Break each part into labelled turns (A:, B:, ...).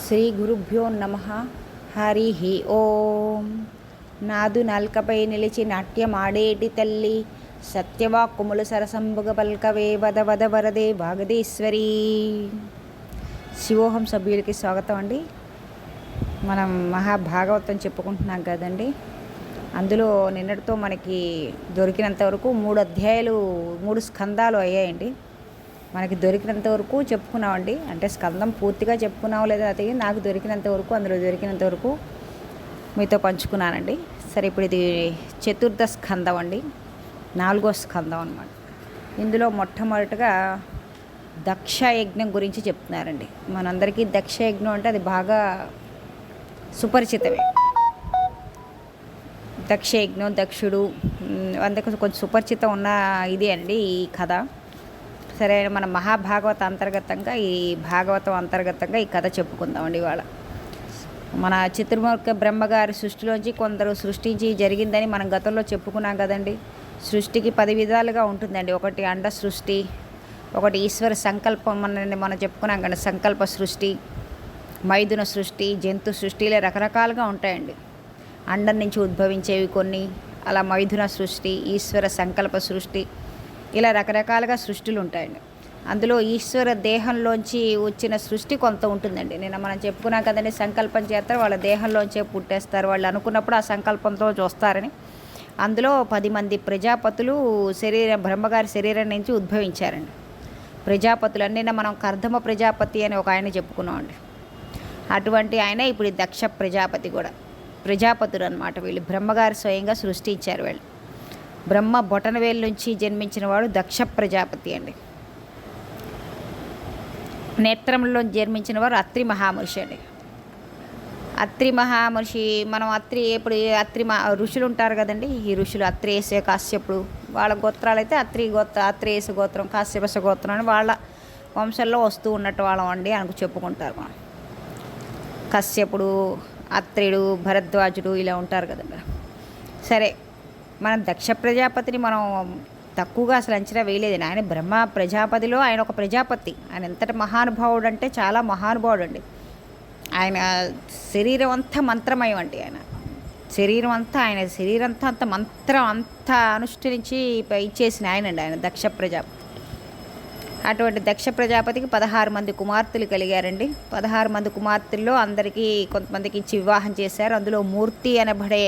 A: శ్రీ గురుభ్యో నమః. హరి ఓం. నాదు నాల్కపై నిలిచి నాట్యమాడేటి తల్లి, సత్యవాక్కుములు సరసంబుగ పల్కవే వద వద వరదే వాగదేశ్వరి. శివోహం సభ్యులకి స్వాగతం అండి. మనం మహాభాగవతం చెప్పుకుంటున్నాం కదండి. అందులో నిన్నటితో మనకి దొరికినంత వరకు 3 అధ్యాయాలు 3 స్కందాలు అయ్యాయండి. మనకి దొరికినంత వరకు చెప్పుకున్నామండి. అంటే స్కందం పూర్తిగా చెప్పుకున్నాం లేదా అది నాకు దొరికినంత వరకు, అందులో దొరికినంత వరకు మీతో పంచుకున్నానండి. సరే, ఇప్పుడు ఇది చతుర్థ స్కందం అండి, 4వ స్కందం అన్నమాట. ఇందులో మొట్టమొదటిగా దక్ష యజ్ఞం గురించి చెప్తున్నారండి. మనందరికీ దక్ష యజ్ఞం అంటే అది బాగా సుపరిచితమే. దక్ష యజ్ఞం, దక్షుడు అందుకు కొంచెం సుపరిచితం ఉన్న ఇదే అండి ఈ కథ. సరే, మన మహాభాగవత అంతర్గతంగా ఈ భాగవతం అంతర్గతంగా ఈ కథ చెప్పుకుందామండి ఇవాళ. మన చతుర్ముఖ బ్రహ్మగారి సృష్టిలోంచి కొందరు సృష్టించి జరిగిందని మనం గతంలో చెప్పుకున్నాం కదండి. సృష్టికి 10 విధాలుగా ఉంటుందండి. ఒకటి అండ సృష్టి, ఒకటి ఈశ్వర సంకల్పం మనం చెప్పుకున్నాం కదా, సంకల్ప సృష్టి, మైథున సృష్టి, జంతు సృష్టి, ఇలా రకరకాలుగా ఉంటాయండి. అండం నుంచి ఉద్భవించేవి కొన్ని, అలా మైథున సృష్టి, ఈశ్వర సంకల్ప సృష్టి, ఇలా రకరకాలుగా సృష్టిలు ఉంటాయండి. అందులో ఈశ్వర దేహంలోంచి వచ్చిన సృష్టి కొంత ఉంటుందండి. నిన్న మనం చెప్పుకున్నాం కదండి, సంకల్పం చేస్తారు, వాళ్ళ దేహంలోంచే పుట్టేస్తారు. వాళ్ళు అనుకున్నప్పుడు ఆ సంకల్పంతో చూస్తారని. అందులో 10 మంది ప్రజాపతులు బ్రహ్మగారి శరీరం నుంచి ఉద్భవించారండి. ప్రజాపతులు నిన్న మనం కర్దమ ప్రజాపతి అని ఒక ఆయన చెప్పుకున్నామండి. అటువంటి ఆయన ఇప్పుడు దక్ష ప్రజాపతి కూడా ప్రజాపతులు అన్నమాట. వీళ్ళు బ్రహ్మగారు స్వయంగా సృష్టించారు. వీళ్ళు బ్రహ్మ బొటనవేలు నుంచి జన్మించిన వాడు దక్ష ప్రజాపతి అండి. నేత్రంలో జన్మించిన వారు అత్రి మహామహర్షి అండి. అత్రి మహామహర్షి, మనం ఇప్పుడు ఋషులు ఉంటారు కదండి. ఈ ఋషులు అత్రేయస, కాశ్యపుడు, వాళ్ళ గోత్రాలు అయితే అత్రేయస గోత్రం, కాశ్యపస గోత్రం అని వాళ్ళ వంశంలో వస్తూ ఉన్నట్టు వాళ్ళం అండి అని చెప్పుకుంటారు. మనం కశ్యపుడు, అత్రేయుడు, భరద్వాజుడు ఇలా ఉంటారు కదండి. సరే, మనం దక్ష ప్రజాపతిని మనం తక్కువగా అసలు అంచనా వేయలేదు. ఆయన బ్రహ్మ ప్రజాపతిలో ఆయన ఒక ప్రజాపతి. ఆయన ఎంతటి మహానుభావుడు అంటే చాలా మహానుభావుడు అండి. ఆయన శరీరం అంతా మంత్రమయం అండి. ఆయన శరీరం అంతా అంత మంత్రం అంతా అనుష్ఠించి ఇచ్చేసిన ఆయనండి ఆయన దక్ష ప్రజాపతి. అటువంటి దక్ష ప్రజాపతికి 16 మంది కుమార్తెలు కలిగారండి. 16 మంది కుమార్తెల్లో అందరికీ కొంతమందికి ఇచ్చి వివాహం చేశారు. అందులో మూర్తి అనబడే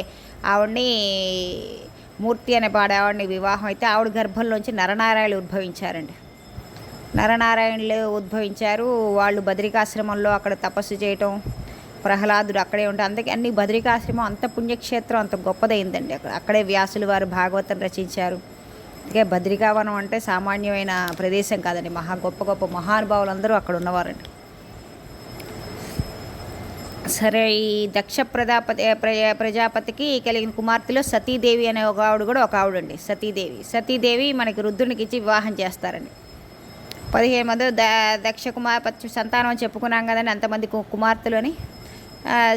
A: ఆవిడని వివాహం అయితే ఆవిడ గర్భంలోంచి నరనారాయణులు ఉద్భవించారండి. నరనారాయణులు ఉద్భవించారు. వాళ్ళు బద్రికాశ్రమంలో అక్కడ తపస్సు చేయటం, ప్రహ్లాదుడు అక్కడే ఉంటే అందుకే అన్ని బద్రికాశ్రమం అంత పుణ్యక్షేత్రం, అంత గొప్పదైందండి. అక్కడే వ్యాసులు వారు భాగవతం రచించారు. అందుకే బద్రికావనం అంటే సామాన్యమైన ప్రదేశం కాదండి. గొప్ప గొప్ప మహానుభావులందరూ అక్కడ ఉన్నవారండి. సరే, ఈ దక్ష ప్రజాపతికి కలిగిన కుమార్తెలో సతీదేవి అనే ఒక ఆవిడ కూడా ఒక ఆవిడండి. సతీదేవి మనకి రుద్రునికి ఇచ్చి వివాహం చేస్తారండి. 15 మంది దక్ష కుమార్తె సంతానం చెప్పుకున్నాం కదండి, అంతమంది కుమార్తెలు అని.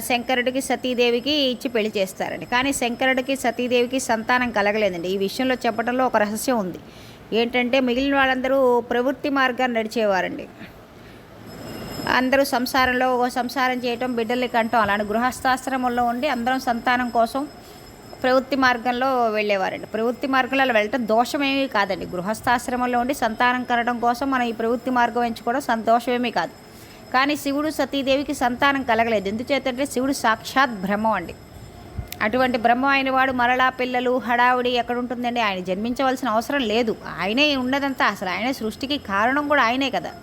A: శంకరుడికి సతీదేవికి ఇచ్చి పెళ్లి చేస్తారండి. కానీ శంకరుడికి సతీదేవికి సంతానం కలగలేదండి. ఈ విషయంలో చెప్పడంలో ఒక రహస్యం ఉంది. ఏంటంటే మిగిలిన వాళ్ళందరూ ప్రవృత్తి మార్గాన్ని నడిచేవారండి. అందరూ సంసారం చేయటం, బిడ్డల్ని కంటం, అలాంటి గృహస్థాశ్రమంలో ఉండి అందరం సంతానం కోసం ప్రవృత్తి మార్గంలో వెళ్ళేవారండి. ప్రవృత్తి మార్గంలో వెళ్ళటం దోషమేమీ కాదండి. గృహస్థాశ్రమంలో ఉండి సంతానం కనడం కోసం మనం ఈ ప్రవృత్తి మార్గం ఎంచుకోవడం సంతోషమేమీ కాదు. కానీ శివుడు సతీదేవికి సంతానం కలగలేదు. ఎందుచేతంటే శివుడు సాక్షాత్ బ్రహ్మం అండి. అటువంటి బ్రహ్మ అయిన వాడు మరలా పిల్లలు హడావుడి ఎక్కడ ఉంటుందండి. ఆయన జన్మించవలసిన అవసరం లేదు. ఆయనే ఉన్నదంతా, అసలు ఆయనే సృష్టికి కారణం కూడా ఆయనే కదా.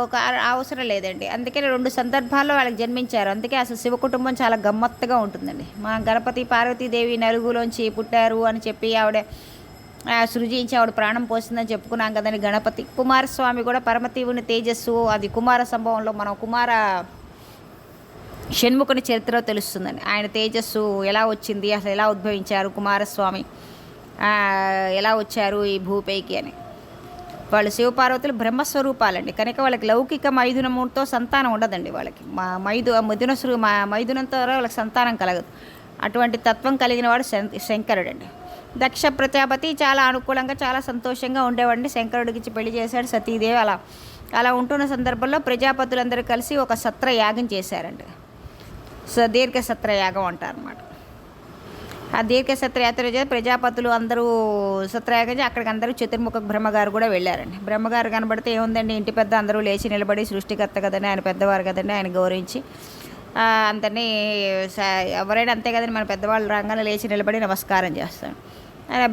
A: ఒక అవసరం లేదండి. అందుకని 2 సందర్భాల్లో వాళ్ళకి జన్మించారు. అందుకే అసలు శివ కుటుంబం చాలా గమ్మత్తుగా ఉంటుందండి. మనం గణపతి పార్వతీదేవి నలుగులోంచి పుట్టారు అని చెప్పి ఆవిడ సృజించి ఆవిడ ప్రాణం పోసిందని చెప్పుకున్నాం కదండి. గణపతి కుమారస్వామి కూడా పరమతీవుని తేజస్సు, అది కుమార సంభవంలో మనం కుమార షణ్ముఖుని చరిత్రలో తెలుస్తుందండి. ఆయన తేజస్సు ఎలా వచ్చింది, అసలు ఎలా ఉద్భవించారు కుమారస్వామి, ఎలా వచ్చారు ఈ భూపైకి అని. వాళ్ళు శివపార్వతులు బ్రహ్మస్వరూపాలండి. కనుక వాళ్ళకి లౌకిక మైథునముతో సంతానం ఉండదండి. వాళ్ళకి మైథునంతో వాళ్ళకి సంతానం కలగదు. అటువంటి తత్వం కలిగిన వాడు శంకరుడు అండి. దక్ష ప్రజాపతి చాలా అనుకూలంగా చాలా సంతోషంగా ఉండేవాడిని. శంకరుడికి ఇచ్చి పెళ్లి చేశాడు. సతీదేవి అలా అలా ఉంటున్న సందర్భంలో ప్రజాపతులందరూ కలిసి ఒక సత్రయాగం చేశారండి. సో దీర్ఘ సత్రయాగం అంటారు అన్నమాట. ఆ దీర్ఘ సత్రయాత్ర చేసి ప్రజాపతులు అందరూ సత్రయాగం చేసి అక్కడికి అందరూ చతుర్ముఖ బ్రహ్మగారు కూడా వెళ్ళారండి. బ్రహ్మగారు కనబడితే ఏముందండి, ఇంటి పెద్ద అందరూ లేచి నిలబడి సృష్టికర్త కదండి, ఆయన పెద్దవారు కదండి, ఆయన గౌరవించి అందరినీ ఎవరైనా అంతే కదండి, మన పెద్దవాళ్ళు రాగానే లేచి నిలబడి నమస్కారం చేస్తాం.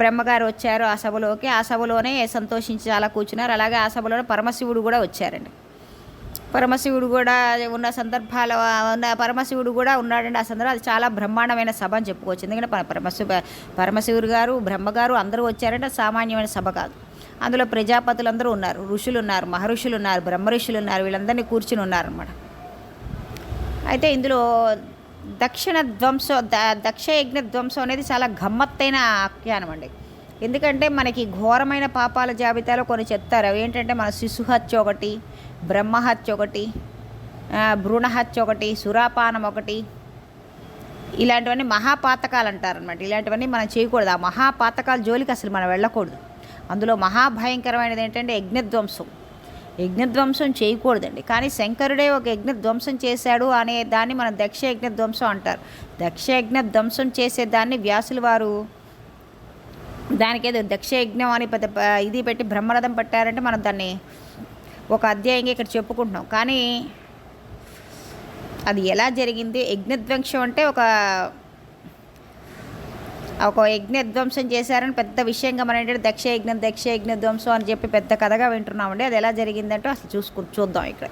A: బ్రహ్మగారు వచ్చారు ఆ సభలోకి. ఆ సభలోనే సంతోషించి చాలా కూర్చున్నారు. అలాగే ఆ సభలోనే పరమశివుడు కూడా వచ్చారండి. పరమశివుడు కూడా ఉన్న సందర్భాలు పరమశివుడు కూడా ఉన్నాడండి ఆ సందర్భం. అది చాలా బ్రహ్మాండమైన సభ అని చెప్పుకోవచ్చు. ఎందుకంటే పరమశివుడు గారు బ్రహ్మగారు అందరూ వచ్చారంటే సామాన్యమైన సభ కాదు. అందులో ప్రజాపతులు అందరూ ఉన్నారు, ఋషులు ఉన్నారు, మహర్షులు ఉన్నారు, బ్రహ్మ ఋషులు ఉన్నారు, వీళ్ళందరినీ కూర్చుని ఉన్నారన్నమాట. అయితే ఇందులో దక్షయజ్ఞ ధ్వంసం అనేది చాలా గమ్మత్తైన ఆఖ్యానం అండి. ఎందుకంటే మనకి ఘోరమైన పాపాల జాబితాలో కొన్ని చెప్తారు. అవి ఏంటంటే మన శిశుహత్య ఒకటి, బ్రహ్మహత్య ఒకటి, భ్రూణహత్య ఒకటి, సురాపానం ఒకటి, ఇలాంటివన్నీ మహాపాతకాలు అంటారనమాట. ఇలాంటివన్నీ మనం చేయకూడదు. ఆ మహాపాతకాల జోలికి అసలు మనం వెళ్ళకూడదు. అందులో మహాభయంకరమైనది ఏంటంటే యజ్ఞధ్వంసం. యజ్ఞధ్వంసం చేయకూడదండి. కానీ శంకరుడే ఒక యజ్ఞధ్వంసం చేశాడు అనే దాన్ని మనం దక్ష యజ్ఞధ్వంసం అంటారు. దక్ష యజ్ఞధ్వంసం చేసేదాన్ని వ్యాసుల వారు దానికేదో దక్ష యజ్ఞం అని పెద్ద ఇది పెట్టి బ్రహ్మరథం పట్టారంటే మనం దాన్ని ఒక అధ్యాయంగా ఇక్కడ చెప్పుకుంటున్నాం. కానీ అది ఎలా జరిగింది, యజ్ఞధ్వంసం అంటే ఒక యజ్ఞధ్వంసం చేశారని పెద్ద విషయంగా మనం ఏంటంటే దక్ష యజ్ఞ ధ్వంసం అని చెప్పి పెద్ద కథగా వింటున్నామండి. అది ఎలా జరిగిందంటే అసలు చూద్దాం. ఇక్కడ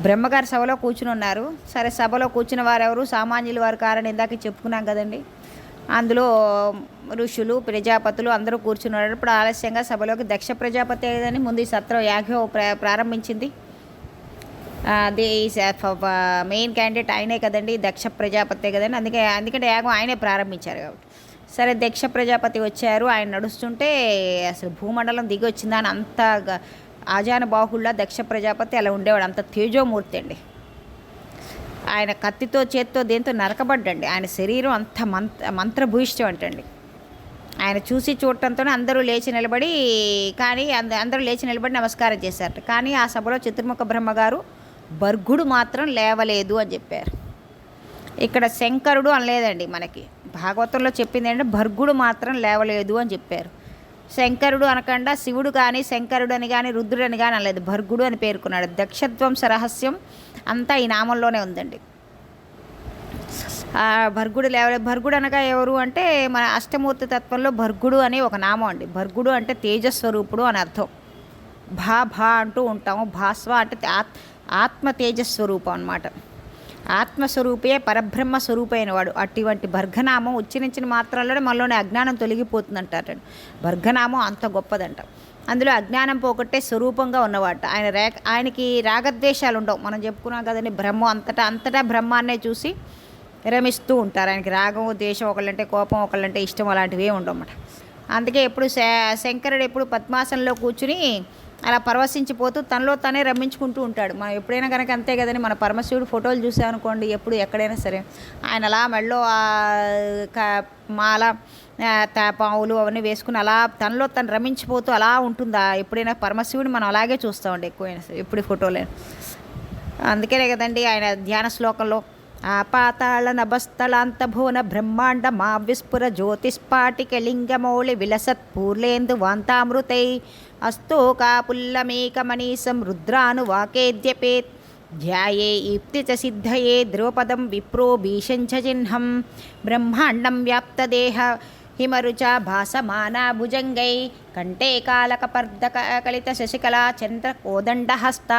A: బ్రహ్మగారు సభలో కూర్చుని ఉన్నారు. సరే, సభలో కూర్చున్న వారు ఎవరు, సామాన్యులు వారు కారని ఇందాక చెప్పుకున్నాం కదండి. అందులో ఋషులు ప్రజాపతులు అందరూ కూర్చున్నారు. ఇప్పుడు ఆలస్యంగా సభలోకి దక్ష ప్రజాపతి ఏదని ముందు ఈ సత్రం యాగం ప్రారంభించింది. అది మెయిన్ క్యాండిడేట్ ఆయనే కదండి, దక్ష ప్రజాపతే కదండి. అందుకంటే యాగం ఆయనే ప్రారంభించారు కాబట్టి. సరే, దక్ష ప్రజాపతి వచ్చారు. ఆయన నడుస్తుంటే అసలు భూమండలం దిగి వచ్చిందని అంత ఆజానుబాహుళ్ళ దక్ష ప్రజాపతి అలా ఉండేవాడు. అంత తేజోమూర్తి అండి. ఆయన కత్తితో చేత్తో దేంతో నరకబడ్డండి. ఆయన శరీరం అంత మంత్రభూయిష్టం అంటండి. ఆయన చూడటంతోనే అందరూ లేచి నిలబడి నమస్కారం చేశారట. కానీ ఆ సభలో చతుర్ముఖ బ్రహ్మగారు భర్గుడు మాత్రం లేవలేదు అని చెప్పారు. ఇక్కడ శంకరుడు అనలేదండి. మనకి భాగవతంలో చెప్పింది ఏంటంటే భర్గుడు మాత్రం లేవలేదు అని చెప్పారు. శంకరుడు అనకుండా శివుడు కానీ శంకరుడు అని కానీ రుద్రుడు అని కానీ అనలేదు, భర్గుడు అని పేర్కొన్నాడు. దక్షధ్వంస రహస్యం అంతా ఈ నామంలోనే ఉందండి. భర్గుడు లేవలేదు. భర్గుడు అనగా ఎవరు అంటే మన అష్టమూర్తి తత్వంలో భర్గుడు అనే ఒక నామం అండి. భర్గుడు అంటే తేజస్వరూపుడు అని అర్థం. భా అంటూ ఉంటాము. భాస్వ అంటే ఆత్మ తేజస్వరూపం అన్నమాట. ఆత్మస్వరూపే పరబ్రహ్మ స్వరూపైన వాడు. అటువంటి భర్గనామం ఉచ్చరించిన మాత్రంలోనే మనలోని అజ్ఞానం తొలగిపోతుందంటారు. భర్గనామం అంత గొప్పదంట. అందులో అజ్ఞానం పోగొట్టే స్వరూపంగా ఉన్నవాట. ఆయనకి రాగద్వేషాలు ఉండవు. మనం చెప్పుకున్నాం కదండి, అంతటా బ్రహ్మాన్నే చూసి రమిస్తూ ఉంటారు. ఆయనకి రాగం ద్వేషం, ఒకళ్ళంటే కోపం, ఒకళ్ళంటే ఇష్టం, అలాంటివి ఏమి ఉండవు అన్నమాట. అందుకే ఎప్పుడు శంకరుడు ఎప్పుడు పద్మాసనంలో కూర్చుని అలా పరవశించిపోతూ తనలో తానే రమ్మించుకుంటూ ఉంటాడు. మనం ఎప్పుడైనా కనుక అంతే కదండి, మన పరమశివుడు ఫోటోలు చూసామనుకోండి, ఎప్పుడు ఎక్కడైనా సరే ఆయన అలా మెళ్ళో మాల పావులు అవన్నీ వేసుకుని అలా తనలో తను రమించిపోతూ అలా ఉంటుందా. ఎప్పుడైనా పరమశివుడు మనం అలాగే చూస్తామండి ఎక్కువైనా సరే, ఎప్పుడు ఫోటోలే. అందుకనే కదండి ఆయన ధ్యాన శ్లోకంలో పాతాళ నభస్థలాంత భువన బ్రహ్మాండ మా విస్ఫుర జ్యోతిస్పాటికలింగమౌళి విలసత్ పూర్లేందు వాంతామృతై అస్తోకాపుల్లమేకమనీసం రుద్రాను వాకేద్యపేత్ ధ్యాయే ఈప్తి చ సిద్ధయే ద్రౌపదం విప్రో భీషంచ చిహ్నం బ్రహ్మాండం వ్యాప్తదేహ హిమరుచ భాసమానా భుజంగై కంఠే కాలకపర్దక కలిత శశికళా చంద్ర కోదండహస్త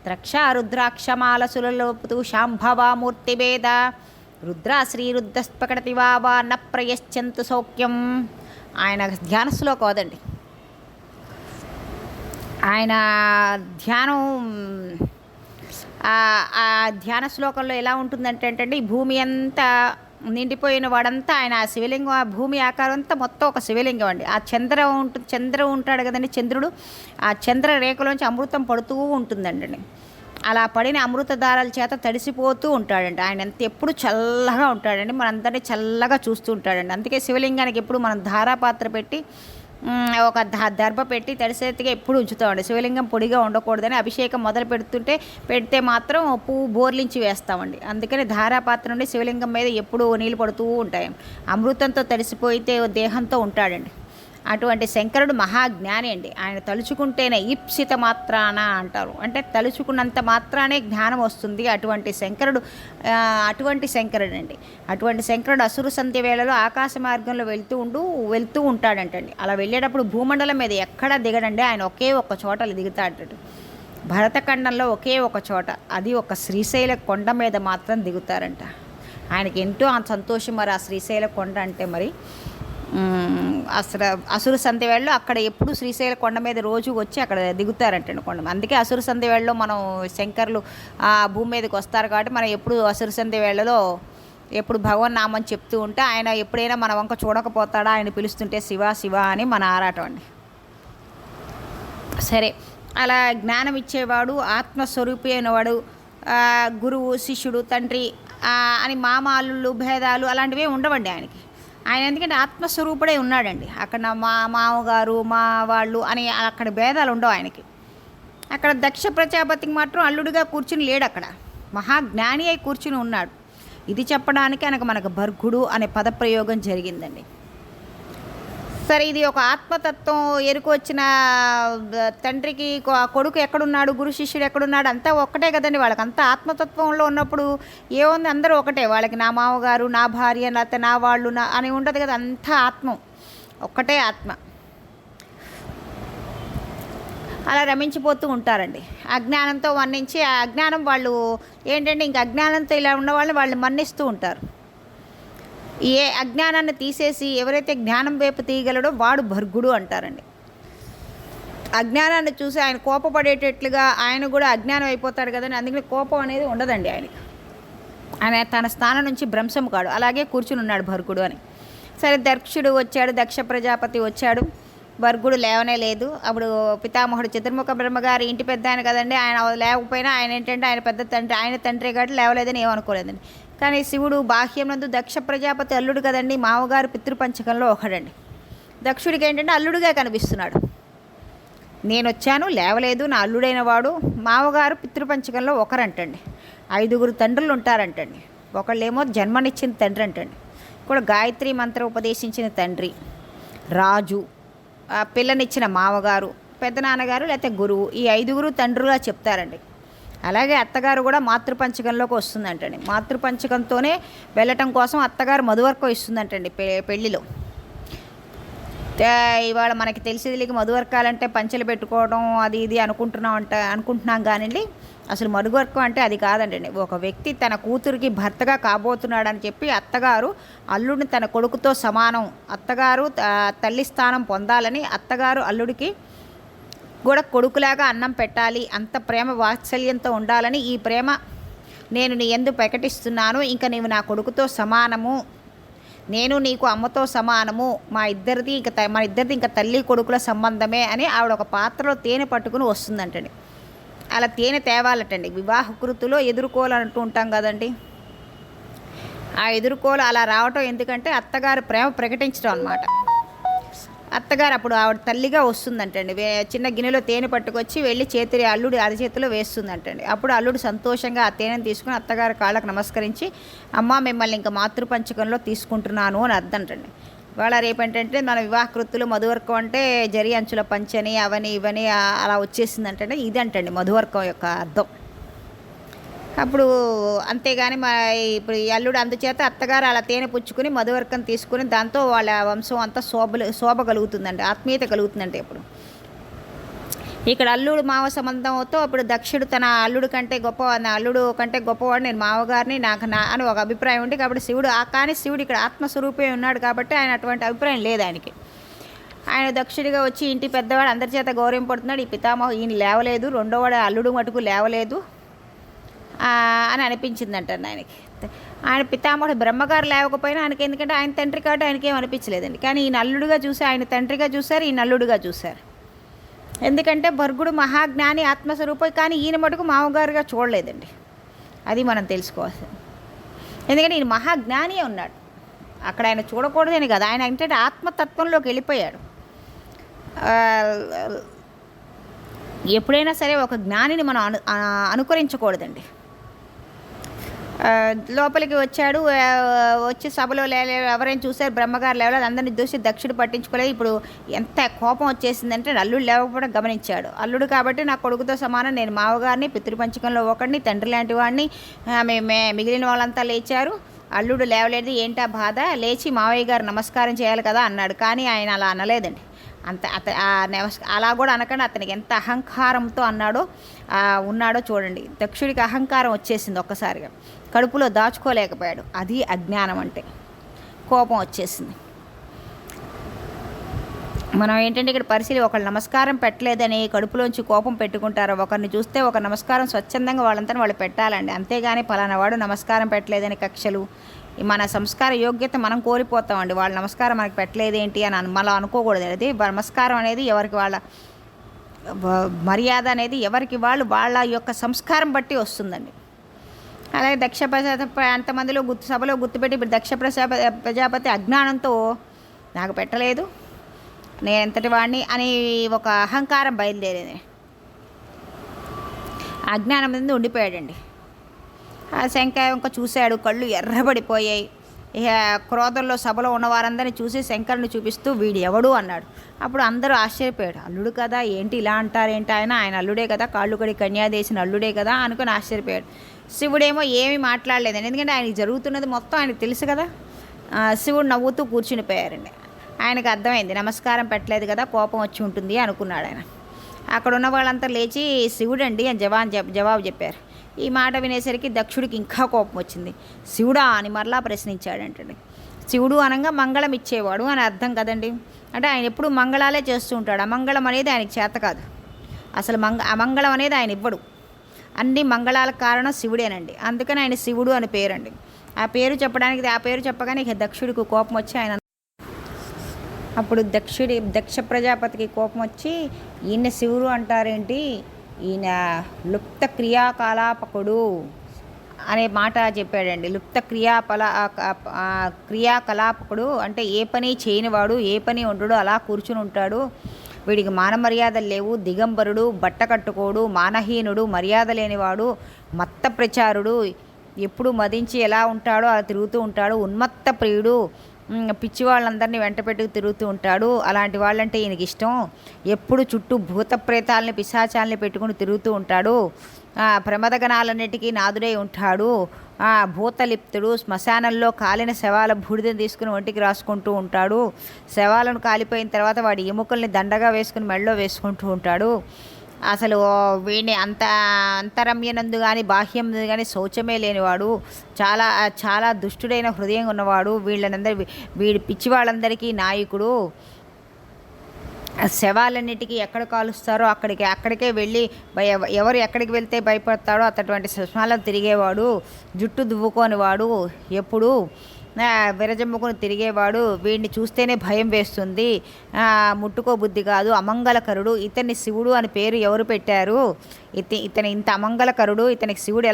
A: ద్రక్షా రుద్రాక్షమాల సులలోపుతూ శాంభవామూర్తిభేద రుద్రా శ్రీరుద్రస్పకటతి వావా న ప్రయశ్చంతు సౌఖ్యం. ఆయన ధ్యానస్సులో కోదండి. ఆయన ధ్యానం ఆ ధ్యాన శ్లోకంలో ఎలా ఉంటుందంటే ఈ భూమి అంతా నిండిపోయిన వాడంతా ఆయన ఆ శివలింగం, ఆ భూమి ఆకారం అంతా మొత్తం ఒక శివలింగం అండి. ఆ చంద్రం ఉంటాడు కదండి, చంద్రుడు. ఆ చంద్ర రేఖలోంచి అమృతం పడుతూ ఉంటుందండి. అలా పడిన అమృత దారాల చేత తడిసిపోతూ ఉంటాడండి. ఆయన ఎంత ఎప్పుడు చల్లగా ఉంటాడండి, మనందరినీ చల్లగా చూస్తూ ఉంటాడండి. అందుకే శివలింగానికి ఎప్పుడు మనం ధారాపాత్ర పెట్టి ఒక దర్భ పెట్టి తడిసేతిగా ఎప్పుడు ఉంచుతామండి. శివలింగం పొడిగా ఉండకూడదని అభిషేకం మొదలు పెడితే మాత్రం పువ్వు బోర్లించి వేస్తామండి. అందుకని ధారాపాత్ర నుండి శివలింగం మీద ఎప్పుడూ నీళ్ళు పడుతూ ఉంటాయి. అమృతంతో తడిసిపోయితే దేహంతో ఉంటాడండి. అటువంటి శంకరుడు మహాజ్ఞాని అండి. ఆయన తలుచుకుంటేనే ఈప్సిత మాత్రాన అంటారు, అంటే తలుచుకున్నంత మాత్రానే జ్ఞానం వస్తుంది. అటువంటి శంకరుడు అండి. అటువంటి శంకరుడు అసురు సంధ్య వేళలో ఆకాశ మార్గంలో వెళ్తూ ఉంటాడంటండి. అలా వెళ్ళేటప్పుడు భూమండలం మీద ఎక్కడా దిగడండి. ఆయన ఒకే ఒక్క చోట దిగుతాడట. భరతఖండంలో ఒకే ఒక చోట, అది ఒక శ్రీశైల కొండ మీద మాత్రం దిగుతారంట. ఆయనకి ఎంతో సంతోషం మరి ఆ శ్రీశైల కొండ అంటే. మరి అసురు సంధ్య వేళలో అక్కడ ఎప్పుడు శ్రీశైల కొండ మీద రోజు వచ్చి అక్కడ దిగుతారంటండి కొండ. అందుకే అసురు సంధ్య వేళలో మనం శంకర్లు ఆ భూమి మీదకి వస్తారు కాబట్టి మనం ఎప్పుడు అసురు సంధ్య వేళలో ఎప్పుడు భగవన్ నామని చెప్తూ ఉంటే ఆయన ఎప్పుడైనా మన వంక చూడకపోతాడా, ఆయన పిలుస్తుంటే శివ శివ అని మన ఆరాటం అండి. సరే, అలా జ్ఞానం ఇచ్చేవాడు ఆత్మస్వరూపి అయినవాడు. గురువు, శిష్యుడు, తండ్రి అని మామాలు భేదాలు అలాంటివి ఉండవండి ఆయనకి. ఆయన ఎందుకంటే ఆత్మస్వరూపుడే ఉన్నాడండి. అక్కడ మా మామగారు, మా వాళ్ళు అని అక్కడ భేదాలు ఉండవు ఆయనకి. అక్కడ దక్ష ప్రజాపతికి మాత్రం అల్లుడిగా కూర్చుని లేడు, అక్కడ మహాజ్ఞాని అయి కూర్చుని ఉన్నాడు. ఇది చెప్పడానికి మనకు భర్గుడు అనే పదప్రయోగం జరిగిందండి. సరే, ఇది ఒక ఆత్మతత్వం ఎరుకొచ్చిన తండ్రికి కొడుకు ఎక్కడున్నాడు, గురు శిష్యుడు ఎక్కడున్నాడు, అంతా ఒక్కటే కదండి. వాళ్ళకి అంతా ఆత్మతత్వంలో ఉన్నప్పుడు ఏముంది, అందరూ ఒకటే. వాళ్ళకి నా మామగారు, నా భార్య, లేకపోతే నా వాళ్ళు అని ఉండదు కదా. అంతా ఆత్మ, ఒక్కటే ఆత్మ. అలా రమించిపోతూ ఉంటారండి. అజ్ఞానంతో వర్ణించి ఆ అజ్ఞానం వాళ్ళు ఏంటంటే ఇంకా అజ్ఞానంతో ఇలా ఉన్న వాళ్ళు మన్నిస్తూ ఉంటారు. ఏ అజ్ఞానాన్ని తీసేసి ఎవరైతే జ్ఞానం వైపు తీయగలడో వాడు భర్గుడు అంటారండి. అజ్ఞానాన్ని చూసి ఆయన కోపపడేటట్లుగా ఆయన కూడా అజ్ఞానం అయిపోతాడు కదండి. అందుకని కోపం అనేది ఉండదండి ఆయనకి. ఆయన తన స్థానం నుంచి భ్రంశం కాడు, అలాగే కూర్చుని ఉన్నాడు భర్గుడు అని. సరే, దక్షుడు వచ్చాడు, దక్ష ప్రజాపతి వచ్చాడు. భర్గుడు లేవనే లేదు. అప్పుడు పితామహుడు చతుర్ముఖ బ్రహ్మగారి ఇంటి పెద్ద ఆయన కదండి. ఆయన లేకపోయినా ఆయన ఏంటంటే ఆయన పెద్ద తండ్రి, ఆయన తండ్రి కాబట్టి లేవలేదని ఏమనుకోలేదండి. కానీ శివుడు బాహ్యనందు దక్ష ప్రజాపతి అల్లుడు కదండి, మామగారు పితృపంచకంలో ఒకడండి. దక్షుడికి ఏంటంటే అల్లుడుగా కనిపిస్తున్నాడు. నేను వచ్చాను, లేవలేదు, నా అల్లుడైన వాడు. మామగారు పితృపంచకంలో ఒకరంటండి. 5 తండ్రులు ఉంటారంటండి. ఒకళ్ళేమో జన్మనిచ్చిన తండ్రి అంటండి, కూడా గాయత్రి మంత్రం ఉపదేశించిన తండ్రి, రాజు, పిల్లనిచ్చిన మామగారు, పెద్దనాన్నగారు, లేకపోతే గురువు. ఈ 5 తండ్రులుగా చెప్తారండి. అలాగే అత్తగారు కూడా మాతృపంచకంలోకి వస్తుందంటండి. మాతృపంచకంతోనే వెళ్ళటం కోసం అత్తగారు మధువర్కం ఇస్తుందంటండి పెళ్ళిలో. ఇవాళ మనకి తెలిసేదిలేక మధువర్కాలంటే పంచెలు పెట్టుకోవడం అది ఇది అనుకుంటున్నాం కానివ్వండి. అసలు మధువర్కం అంటే అది కాదండి. ఒక వ్యక్తి తన కూతురికి భర్తగా కాబోతున్నాడని చెప్పి అత్తగారు అల్లుడిని తన కొడుకుతో సమానం, అత్తగారు తల్లి స్థానం పొందాలని అత్తగారు అల్లుడికి కూడా కొడుకులాగా అన్నం పెట్టాలి, అంత ప్రేమ వాత్సల్యంతో ఉండాలని, ఈ ప్రేమ నేను నీ యందు ప్రకటిస్తున్నాను, ఇంకా నీవు నా కొడుకుతో సమానము, నేను నీకు అమ్మతో సమానము, మన ఇద్దరిది ఇంకా తల్లి కొడుకుల సంబంధమే అని ఆవిడ ఒక పాత్రలో తేనె పట్టుకుని వస్తుందంటండి. అలా తేనె తేవాలటండి. వివాహకృతిలో ఎదుర్కోవాలంటూ ఉంటాం కదండి. ఆ ఎదుర్కోలు అలా రావటం ఎందుకంటే అత్తగారు ప్రేమ ప్రకటించడం అన్నమాట. అత్తగారు అప్పుడు ఆవిడ తల్లిగా వస్తుందంటండి. చిన్న గిన్నెలో తేనె పట్టుకొచ్చి వెళ్ళి అల్లుడి అరచేతిలో వేస్తుందంటండి. అప్పుడు అల్లుడు సంతోషంగా ఆ తేనెను తీసుకుని అత్తగారి కాళ్ళకు నమస్కరించి, అమ్మ మిమ్మల్ని ఇంకా మాతృపంచకంలో తీసుకుంటున్నాను అని అర్థంటండి. ఇవాళ రేపేంటంటే మన వివాహకృతులు మధువర్కం అంటే జరి అంచుల పంచని అవని ఇవని అలా వచ్చేసిందంటే ఇదంటండి మధువర్కం యొక్క అర్థం. అప్పుడు అంతేగాని ఇప్పుడు ఈ అల్లుడు అందుచేత అత్తగారు అలా తేనె పుచ్చుకుని మధువర్కం తీసుకుని దాంతో వాళ్ళ వంశం అంతా శోభ కలుగుతుందండి, ఆత్మీయత కలుగుతుందంటే. ఇప్పుడు ఇక్కడ అల్లుడు మావ సంబంధంతో ఇప్పుడు దక్షుడు తన అల్లుడు కంటే గొప్పవాడు, నేను మావగారిని అని ఒక అభిప్రాయం ఉంది. కాబట్టి కానీ శివుడు ఇక్కడ ఆత్మస్వరూపే ఉన్నాడు కాబట్టి ఆయన అటువంటి అభిప్రాయం లేదు ఆయనకి. ఆయన దక్షుడిగా వచ్చి ఇంటి పెద్దవాడు అందరి చేత గౌరవింపడుతున్నాడు. ఈ పితామహ ఈయన లేవలేదు, రెండోవాడు అల్లుడు మటుకు లేవలేదు అని అనిపించిందంట ఆయనకి. ఆయన పితామహుడు బ్రహ్మగారు లేవకపోయినా ఆయనకి, ఎందుకంటే ఆయన తండ్రి కాబట్టి ఆయనకేం అనిపించలేదండి. కానీ ఈయన అల్లుడుగా చూసి ఆయన తండ్రిగా చూశారు, ఈయన అల్లుడుగా చూశారు. ఎందుకంటే భర్గుడు మహాజ్ఞాని ఆత్మస్వరూపం, కానీ ఈయన మటుకు మామగారుగా చూడలేదండి. అది మనం తెలుసుకోవాల్సింది. ఎందుకంటే ఈయన మహాజ్ఞాని ఉన్నాడు, అక్కడ ఆయన చూడకూడదని కదా. ఆయన ఏంటంటే ఆత్మతత్వంలోకి వెళ్ళిపోయాడు. ఎప్పుడైనా సరే ఒక జ్ఞానిని మనం అనుకరించకూడదండి. లోపలికి వచ్చాడు, వచ్చి సభలో ఎవరైనా చూసారు, బ్రహ్మగారు లేవలేదు, అందరిని చూసి దక్షుడు పట్టించుకోలేదు. ఇప్పుడు ఎంత కోపం వచ్చేసిందంటే అల్లుడు లేకపోవడం గమనించాడు. అల్లుడు కాబట్టి నా కొడుకుతో సమానం, నేను మావగారిని, పితృపంచకంలో ఒకడిని, తండ్రి లాంటి వాడిని, మిగిలిన వాళ్ళంతా లేచారు, అల్లుడు లేవలేదు, ఏంటా బాధ, లేచి మావయ్య గారు నమస్కారం చేయాలి కదా అన్నాడు. కానీ ఆయన అలా అనలేదండి. అలా కూడా అనకుండా అతనికి ఎంత అహంకారంతో ఉన్నాడో చూడండి. దక్షుడికి అహంకారం వచ్చేసింది ఒక్కసారిగా, కడుపులో దాచుకోలేకపోయాడు. అది అజ్ఞానం అంటే. కోపం వచ్చేసింది. మనం ఏంటంటే ఇక్కడ పరిశీలి ఒకళ్ళు నమస్కారం పెట్టలేదని కడుపులోంచి కోపం పెట్టుకుంటారు. ఒకరిని చూస్తే ఒక నమస్కారం స్వచ్ఛందంగా వాళ్ళంతా వాళ్ళు పెట్టాలండి. అంతేగాని పలానా వాడు నమస్కారం పెట్టలేదని కక్షలు, మన సంస్కార యోగ్యత మనం కోల్పోతామండి. వాళ్ళ నమస్కారం మనకి పెట్టలేదేంటి అని మనం అనుకోకూడదు. అది నమస్కారం అనేది ఎవరికి వాళ్ళ మర్యాద అనేది ఎవరికి వాళ్ళ యొక్క సంస్కారం బట్టి వస్తుందండి. అలాగే దక్ష ప్రజాపతి అంతమందిలో సభలో గుర్తుపెట్టి ఇప్పుడు దక్ష ప్రజాపతి అజ్ఞానంతో నాకు పెట్టలేదు, నేను ఎంతటి వాడిని అని ఒక అహంకారం బయలుదేరేది. అజ్ఞానం మీద ఉండిపోయాడండి. ఆ శంకర్ చూశాడు, కళ్ళు ఎర్రబడిపోయాయి. క్రోధంలో సభలో ఉన్న వారందరినీ చూసి శంకరుని చూపిస్తూ వీడు ఎవడు అన్నాడు. అప్పుడు అందరూ ఆశ్చర్యపోయాడు. అల్లుడు కదా, ఏంటి ఇలా అంటారేంటి, ఆయన అల్లుడే కదా, కాళ్ళు కడి కన్యాదేశిన అల్లుడే కదా అనుకుని ఆశ్చర్యపోయాడు. శివుడేమో ఏమీ మాట్లాడలేదండి, ఎందుకంటే ఆయనకి జరుగుతున్నది మొత్తం ఆయనకు తెలుసు కదా. శివుడు నవ్వుతూ కూర్చునిపోయారండి. ఆయనకు అర్థమైంది, నమస్కారం పెట్టలేదు కదా, కోపం వచ్చి ఉంటుంది అనుకున్నాడు ఆయన. అక్కడ ఉన్న వాళ్ళంతా లేచి శివుడండి అని జవాబు చెప్పారు. ఈ మాట వినేసరికి దక్షుడికి ఇంకా కోపం వచ్చింది. శివుడా అని మరలా ప్రశ్నించాడంటండి. శివుడు అనగా మంగళం ఇచ్చేవాడు అని అర్థం కదండి. అంటే ఆయన ఎప్పుడు మంగళాలే చేస్తూ ఉంటాడు. అమంగళం అనేది ఆయనకి చేత కాదు. అసలు అమంగళం అనేది ఆయన ఇవ్వడు. అన్ని మంగళాలకు కారణం శివుడేనండి. అందుకని ఆయన శివుడు అని పేరండి. ఆ పేరు చెప్పగానే ఇక దక్షుడికి కోపం వచ్చి ఆయన అప్పుడు దక్ష ప్రజాపతికి కోపం వచ్చి, ఈయన శివుడు అంటారేంటి, ఈయన లుప్త క్రియాకలాపకుడు అనే మాట చెప్పాడండి. లుప్త క్రియాకలాపకుడు అంటే ఏ పని చేయనివాడు, ఏ పని ఉండడు, అలా కూర్చుని ఉంటాడు. వీడికి మానమర్యాదలు లేవు, దిగంబరుడు, బట్ట కట్టుకోడు, మానహీనుడు, మర్యాద లేనివాడు, మత్త ప్రచారుడు, ఎప్పుడు మదించి ఎలా ఉంటాడో అలా తిరుగుతూ ఉంటాడు, ఉన్మత్త ప్రియుడు, పిచ్చి వాళ్ళందరినీ వెంట పెట్టుకు తిరుగుతూ ఉంటాడు. అలాంటి వాళ్ళంటే ఈయనకి ఇష్టం. ఎప్పుడు చుట్టూ భూత ప్రేతాలని పిశాచాలని పెట్టుకుని తిరుగుతూ ఉంటాడు. ప్రమదగణాలన్నిటికీ నాదుడై ఉంటాడు. భూతలిప్తుడు, శ్మశానంలో కాలిన శవాల బూడిదని తీసుకుని ఒంటికి రాసుకుంటూ ఉంటాడు. శవాలను కాలిపోయిన తర్వాత వాడి ఎముకల్ని దండగా వేసుకుని మెడలో వేసుకుంటూ ఉంటాడు. అసలు వీడిని అంతరమ్యనందు కానీ బాహ్యందు కానీ శౌచమే లేనివాడు, చాలా చాలా దుష్టుడైన హృదయం ఉన్నవాడు. వీడి పిచ్చి వాళ్ళందరికీ నాయకుడు. శవాలన్నిటికీ ఎక్కడ కాలుస్తారో అక్కడికే వెళ్ళి ఎవరు ఎక్కడికి వెళ్తే భయపడతాడో అటువంటి శ్మశానాలను తిరిగేవాడు. జుట్టు దువ్వుకోనివాడు, ఎప్పుడు విరజమ్ముకుని తిరిగేవాడు. వీడిని చూస్తేనే భయం వేస్తుంది, ముట్టుకో బుద్ధి కాదు, అమంగళకరుడు. ఇతన్ని శివుడు అని పేరు ఎవరు పెట్టారు? ఇతను ఇంత అమంగళకరుడు, ఇతనికి శివుడు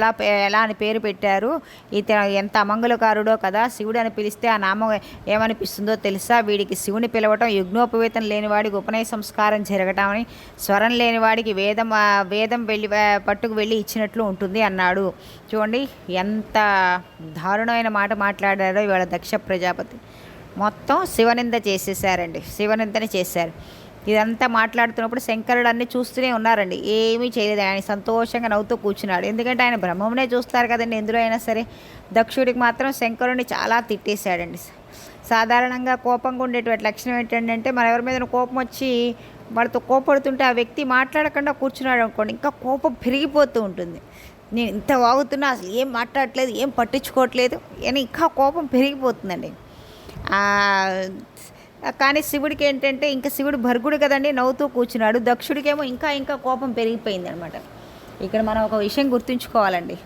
A: ఎలా అని పేరు పెట్టారు? ఇతను ఎంత అమంగళకారుడో కదా, శివుడు అని పిలిస్తే ఆ నామం ఏమనిపిస్తుందో తెలుసా? వీడికి శివుని పిలవటం యజ్ఞోపవేతం లేనివాడికి ఉపనయ సంస్కారం జరగటం అని, స్వరం లేనివాడికి వేదం పట్టుకు వెళ్ళి ఇచ్చినట్లు ఉంటుంది అన్నాడు. చూడండి ఎంత దారుణమైన మాట మాట్లాడారో ఇవాళ దక్ష ప్రజాపతి. మొత్తం శివనింద చేసేసారండి, శివనిందని చేశారు. ఇదంతా మాట్లాడుతున్నప్పుడు శంకరుడు అన్నీ చూస్తూనే ఉన్నారండి, ఏమీ చేయలేదు. ఆయన సంతోషంగా నవ్వుతూ కూర్చున్నాడు. ఎందుకంటే ఆయన బ్రహ్మమునే చూస్తారు కదండి ఎందులో అయినా సరే. దక్షుడికి మాత్రం శంకరుడిని చాలా తిట్టేశాడండి. సాధారణంగా కోపంగా ఉండేటువంటి లక్షణం ఏంటంటే, మన ఎవరి మీద కోపం వచ్చి వాడితో కోపడుతుంటే ఆ వ్యక్తి మాట్లాడకుండా కూర్చున్నాడు అనుకోండి, ఇంకా కోపం పెరిగిపోతూ ఉంటుంది. నేను ఇంత వాగుతున్నా అసలు ఏం మాట్లాడట్లేదు, ఏం పట్టించుకోవట్లేదు అని ఇంకా కోపం పెరిగిపోతుందండి. కానీ శివుడికి ఏంటంటే, ఇంకా శివుడు భర్గుడు కదండి, నవ్వుతూ కూర్చున్నాడు. దక్షుడికేమో ఇంకా కోపం పెరిగిపోయింది అనమాట. ఇక్కడ మనం ఒక విషయం గుర్తుంచుకోవాలండి.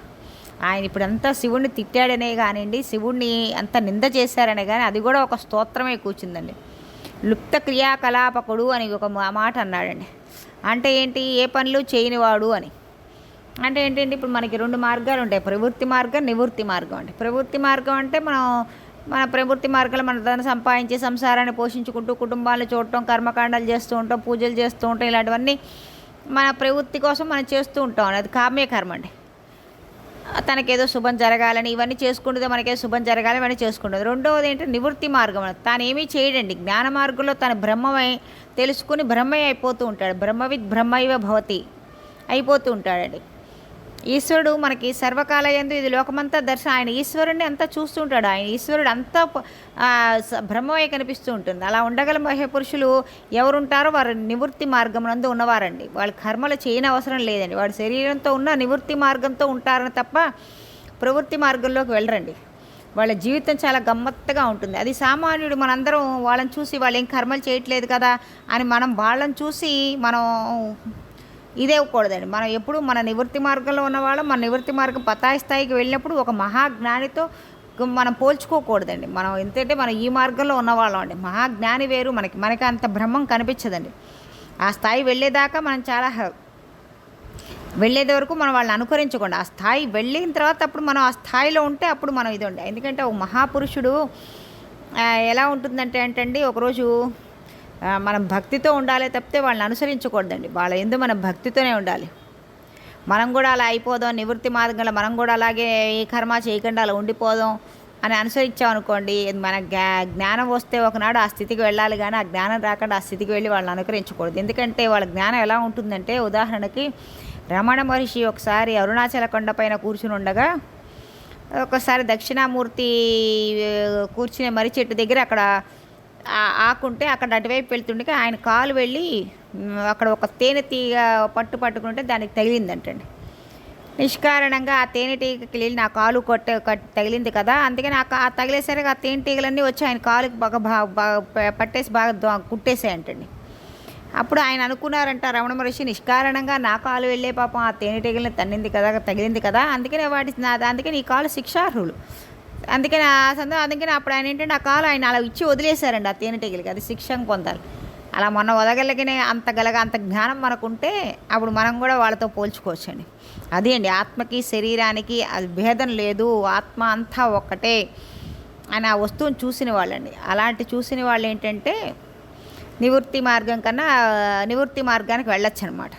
A: ఆయన ఇప్పుడంతా శివుడిని తిట్టాడనే కానివ్వండి, శివుడిని అంత నింద చేశారనే కానీ అది కూడా ఒక స్తోత్రమే కూర్చుందండి. లుప్త క్రియాకలాపకుడు అని ఒక మాట అన్నాడండి. అంటే ఏంటి? ఏ పనులు చేయనివాడు అని. అంటే ఏంటంటే, ఇప్పుడు మనకి రెండు మార్గాలు ఉంటాయి, ప్రవృత్తి మార్గం, నివృత్తి మార్గం. అంటే ప్రవృత్తి మార్గం అంటే మనం మన ప్రవృత్తి మార్గంలో మన ధనం సంపాదించి సంసారాన్ని పోషించుకుంటూ కుటుంబాలను చూడటం, కర్మకాండాలు చేస్తూ ఉంటాం, పూజలు చేస్తూ ఉంటాం. ఇలాంటివన్నీ మన ప్రవృత్తి కోసం మనం చేస్తూ ఉంటాం. అది కామ్య కర్మ అండి. తనకేదో శుభం జరగాలని ఇవన్నీ చేసుకుంటుందో మనకేదో శుభం జరగాలని ఇవన్నీ చేసుకుంటుంది. రెండవది ఏంటంటే నివృత్తి మార్గం. తాను ఏమీ చేయడండి. జ్ఞాన మార్గంలో తన బ్రహ్మమై తెలుసుకుని బ్రహ్మయ్య అయిపోతూ ఉంటాడు. బ్రహ్మవిద్ బ్రహ్మైవ భవతి అయిపోతూ ఉంటాడండి. ఈశ్వరుడు మనకి సర్వకాలయందు ఇది లోకమంతా దర్శనం. ఆయన ఈశ్వరుడిని అంతా చూస్తూ ఉంటాడు. ఆయన ఈశ్వరుడు అంతా బ్రహ్మమై కనిపిస్తూ ఉంటుంది. అలా ఉండగల మహపురుషులు ఎవరుంటారో వారు నివృత్తి మార్గం నందు ఉన్నవారండి. వాళ్ళు కర్మలు చేయని అవసరం లేదండి. వాడు శరీరంతో ఉన్న నివృత్తి మార్గంతో ఉంటారని తప్ప ప్రవృత్తి మార్గంలోకి వెళ్ళరండి. వాళ్ళ జీవితం చాలా గమ్మత్తుగా ఉంటుంది. అది సామాన్యుడు. మనందరం వాళ్ళని చూసి వాళ్ళు ఏం కర్మలు చేయట్లేదు కదా అని మనం వాళ్ళని చూసి మనం ఇదే అవ్వకూడదండి. మనం ఎప్పుడు మన నివృత్తి మార్గంలో ఉన్నవాళ్ళం మన నివృత్తి మార్గం పతాయి స్థాయికి వెళ్ళినప్పుడు ఒక మహాజ్ఞానితో మనం పోల్చుకోకూడదండి. మనం ఎంతంటే మనం ఈ మార్గంలో ఉన్నవాళ్ళం అండి. మహాజ్ఞాని వేరు. మనకి అంత బ్రహ్మం కనిపించదండి. ఆ స్థాయి వెళ్ళేదాకా మనం చాలా వెళ్ళేది వరకు మనం వాళ్ళని అనుకరించకుండా ఆ స్థాయి వెళ్ళిన తర్వాత అప్పుడు మనం ఆ స్థాయిలో ఉంటే అప్పుడు మనం ఇది ఉండే. ఎందుకంటే ఒక మహాపురుషుడు ఎలా ఉంటుందంటే అంటండి, ఒకరోజు మనం భక్తితో ఉండాలి తప్పితే వాళ్ళని అనుసరించకూడదండి. వాళ్ళ ఎందు మనం భక్తితోనే ఉండాలి. మనం కూడా అలా అయిపోదాం, నివృత్తి మార్గంలో మనం కూడా అలాగే ఏ కర్మ చేయకుండా అలా ఉండిపోదాం అని అనుసరించామనుకోండి, మన జ్ఞానం వస్తే ఒకనాడు ఆ స్థితికి వెళ్ళాలి. కానీ ఆ జ్ఞానం రాకుండా ఆ స్థితికి వెళ్ళి వాళ్ళని అనుకరించకూడదు. ఎందుకంటే వాళ్ళ జ్ఞానం ఎలా ఉంటుందంటే, ఉదాహరణకి రమణ మహర్షి ఒకసారి అరుణాచల కొండపైన కూర్చుని ఉండగా ఒకసారి దక్షిణామూర్తి కూర్చునే మర్రి చెట్టు దగ్గర అక్కడ ఆకుంటే అక్కడ అటువైపు వెళ్తుండగా ఆయన కాలు వెళ్ళి అక్కడ ఒక తేనెటీగ పట్టుకుంటే దానికి తగిలిందంటండి. నిష్కారణంగా ఆ తేనెటీగకి వెళ్ళి నా కాలు తగిలింది కదా, అందుకని ఆ తగిలేసరికి ఆ తేనెటీగలన్నీ వచ్చి ఆయన కాలుకి బాగా పట్టేసి బాగా కుట్టేసాయంటండి. అప్పుడు ఆయన అనుకున్నారంట రమణ మహర్షి, నిష్కారణంగా నా కాలు వెళ్ళే పాపం ఆ తేనెటీగల్ని తగిలింది కదా, అందుకనే అందుకని ఈ కాలు శిక్షార్హులు. అందుకని అప్పుడు ఆయన ఏంటంటే ఆ కాలు ఆయన అలా ఇచ్చి వదిలేశారండి ఆ తేనెటీగలకి. అది శిక్షను పొందాలి. అలా మొన్న వదగలిగిన అంత జ్ఞానం మనకుంటే అప్పుడు మనం కూడా వాళ్ళతో పోల్చుకోవచ్చండి. అదే అండి, ఆత్మకి శరీరానికి అది భేదం లేదు, ఆత్మ అంతా ఒక్కటే అని ఆ వస్తువుని చూసిన వాళ్ళండి. అలాంటి చూసిన వాళ్ళు ఏంటంటే నివృత్తి మార్గం కన్నా నివృత్తి మార్గానికి వెళ్ళొచ్చు అనమాట.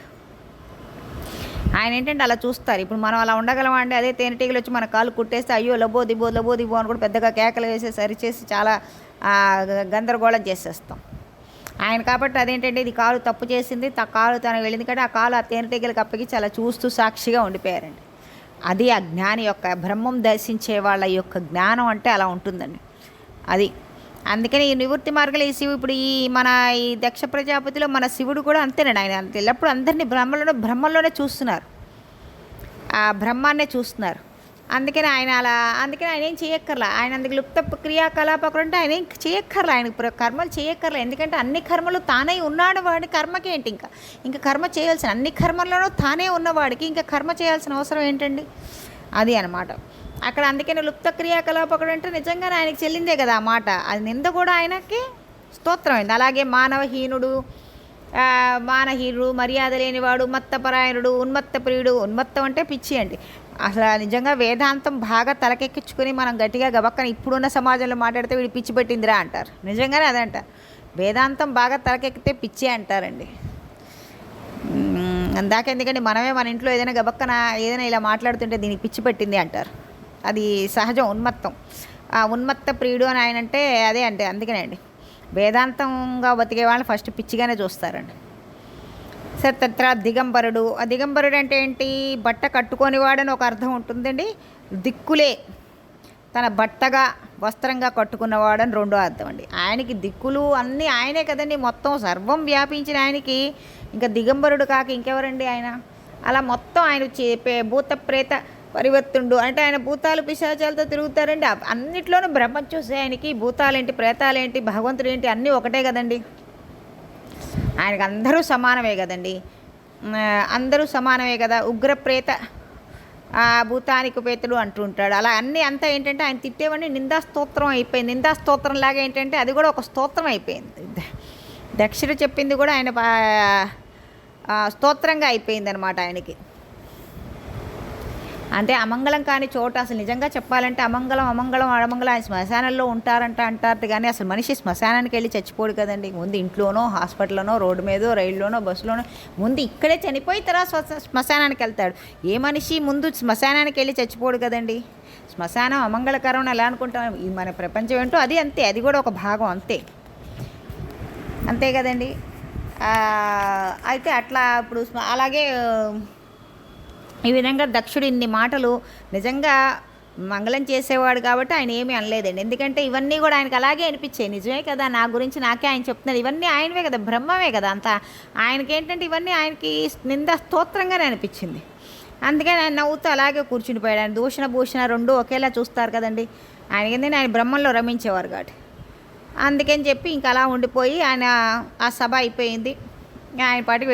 A: ఆయన ఏంటంటే అలా చూస్తారు. ఇప్పుడు మనం అలా ఉండగలమండి. అదే తేనెటీగలు వచ్చి మన కాలు కుట్టేస్తే అయ్యో లబో దిబో అని కూడా పెద్దగా కేకలు వేసి సరిచేసి చాలా గందరగోళం చేసేస్తాం. ఆయన కాబట్టి అదేంటంటే ఇది కాలు తప్పు చేసింది, కాలు తనకు వెళ్ళింది కాబట్టి ఆ కాలు ఆ తేనెటీగలకు అప్పగించి అలా చూస్తూ సాక్షిగా ఉండిపోయారండి. అది ఆ జ్ఞాని యొక్క బ్రహ్మం దర్శించే వాళ్ళ యొక్క జ్ఞానం అంటే అలా ఉంటుందండి. అది అందుకని ఈ నివృత్తి మార్గంలో ఈ శివుడు ఇప్పుడు ఈ దక్ష ప్రజాపతిలో మన శివుడు కూడా అంతేనండి. ఆయన ఎల్లప్పుడు అందరినీ బ్రహ్మంలోనే చూస్తున్నారు, ఆ బ్రహ్మాన్నే చూస్తున్నారు. అందుకని ఆయన ఏం చేయక్కర్లా. ఆయన అందుకు లుప్త క్రియాకలాపకులు అంటే ఆయన ఏం చేయక్కర్లా, ఆయన కర్మలు చేయక్కర్లా. ఎందుకంటే అన్ని కర్మలు తానే ఉన్నాడు. వాడి కర్మకేంటి ఇంకా కర్మ చేయాల్సిన అన్ని కర్మల్లోనూ తానే ఉన్నవాడికి ఇంకా కర్మ చేయాల్సిన అవసరం ఏంటండి? అది అన్నమాట అక్కడ. అందుకని లుప్త క్రియాకలాపకుడు అంటే నిజంగానే ఆయనకి చెల్లిందే కదా ఆ మాట. అది నింద కూడా ఆయనకి స్తోత్రమైంది. అలాగే మానవహీనుడు, మర్యాద లేనివాడు, మత్తపరాయణుడు, ఉన్మత్త ప్రియుడు. ఉన్మత్తం అంటే పిచ్చి అండి. అసలు నిజంగా వేదాంతం బాగా తలకెక్కించుకొని మనం గట్టిగా గబక్కన ఇప్పుడున్న సమాజంలో మాట్లాడితే వీడు పిచ్చి పెట్టిందిరా అంటారు. నిజంగానే అదంట. వేదాంతం బాగా తలకెక్కితే పిచ్చి అంటారండి. అందాక ఎందుకంటే మనమే మన ఇంట్లో ఏదైనా గబక్కన ఏదైనా ఇలా మాట్లాడుతుంటే దీనికి పిచ్చి పెట్టింది అంటారు. అది సహజం, ఉన్మత్తం. ఆ ఉన్మత్త ప్రియుడు అని ఆయన అంటే అదే అంటే అందుకనే అండి వేదాంతంగా బతికే వాళ్ళని ఫస్ట్ పిచ్చిగానే చూస్తారండి. సరే, తర్వాత దిగంబరుడు. ఆ దిగంబరుడు అంటే ఏంటి? బట్ట కట్టుకొనివాడని ఒక అర్థం ఉంటుందండి. దిక్కులే తన బట్టగా వస్త్రంగా కట్టుకున్నవాడని రెండో అర్థం అండి. ఆయనకి దిక్కులు అన్నీ ఆయనే కదండి, మొత్తం సర్వం వ్యాపించిన ఆయనకి ఇంకా దిగంబరుడు కాక ఇంకెవరండి ఆయన? అలా మొత్తం ఆయన భూత ప్రేత పరివర్తుండు అంటే ఆయన భూతాలు పిశాచాలతో తిరుగుతారండి. అన్నిట్లోనూ బ్రహ్మం చూసే ఆయనకి భూతాలేంటి, ప్రేతాలేంటి, భగవంతుడు ఏంటి అన్నీ ఒకటే కదండి. ఆయనకు అందరూ సమానమే కదండి, అందరూ సమానమే కదా. ఉగ్రప్రేత భూతానికి ఉపేతుడు అంటూ ఉంటాడు. అలా అంతా ఏంటంటే ఆయన తిట్టేవన్నీ నిందాస్తోత్రం అయిపోయింది. నిందాస్తోత్రం లాగా ఏంటంటే అది కూడా ఒక స్తోత్రం అయిపోయింది. దక్షుడు చెప్పింది కూడా ఆయన స్తోత్రంగా అయిపోయింది అనమాట ఆయనకి. అంటే అమంగళం కాని చోట అసలు నిజంగా చెప్పాలంటే అమంగళం అమంగళం అడమంగళం ఆయన శ్మశానంలో అంటారు కానీ అసలు మనిషి శ్మశానానికి వెళ్ళి చచ్చిపోడు కదండి. ముందు ఇంట్లోనో హాస్పిటల్లోనో రోడ్డు మీదో రైల్లోనో బస్సులోనో ముందు ఇక్కడే చనిపోయి తర్వాత శ్మశానానికి వెళ్తాడు. ఏ మనిషి ముందు శ్మశానానికి వెళ్ళి చచ్చిపోడు కదండి. శ్మశానం అమంగళకరం ఎలా అనుకుంటాం, మన ప్రపంచం ఏంటో అది అంతే, అది కూడా ఒక భాగం అంతే కదండి. అయితే అట్లా ఇప్పుడు అలాగే ఈ విధంగా దక్షుడు ఇన్ని మాటలు నిజంగా మంగళం చేసేవాడు కాబట్టి ఆయన ఏమీ అనలేదండి. ఎందుకంటే ఇవన్నీ కూడా ఆయనకు అలాగే అనిపించాయి. నిజమే కదా, నా గురించి నాకే ఆయన చెప్తున్నాడు, ఇవన్నీ ఆయనవే కదా, బ్రహ్మమే కదా అంతా. ఆయనకేంటంటే ఇవన్నీ ఆయనకి నింద స్తోత్రంగానే అనిపించింది. అందుకని ఆయన నవ్వుతూ అలాగే కూర్చునిపోయాడు. ఆయన దూషణ భూషణ రెండు ఒకేలా చూస్తారు కదండి. ఆయనకేంటంటే ఆయన బ్రహ్మంలో రమించేవారు కాబట్టి అందుకని చెప్పి ఇంకా అలా ఉండిపోయి ఆయన ఆ సభ అయిపోయింది. ఆయన పాటికి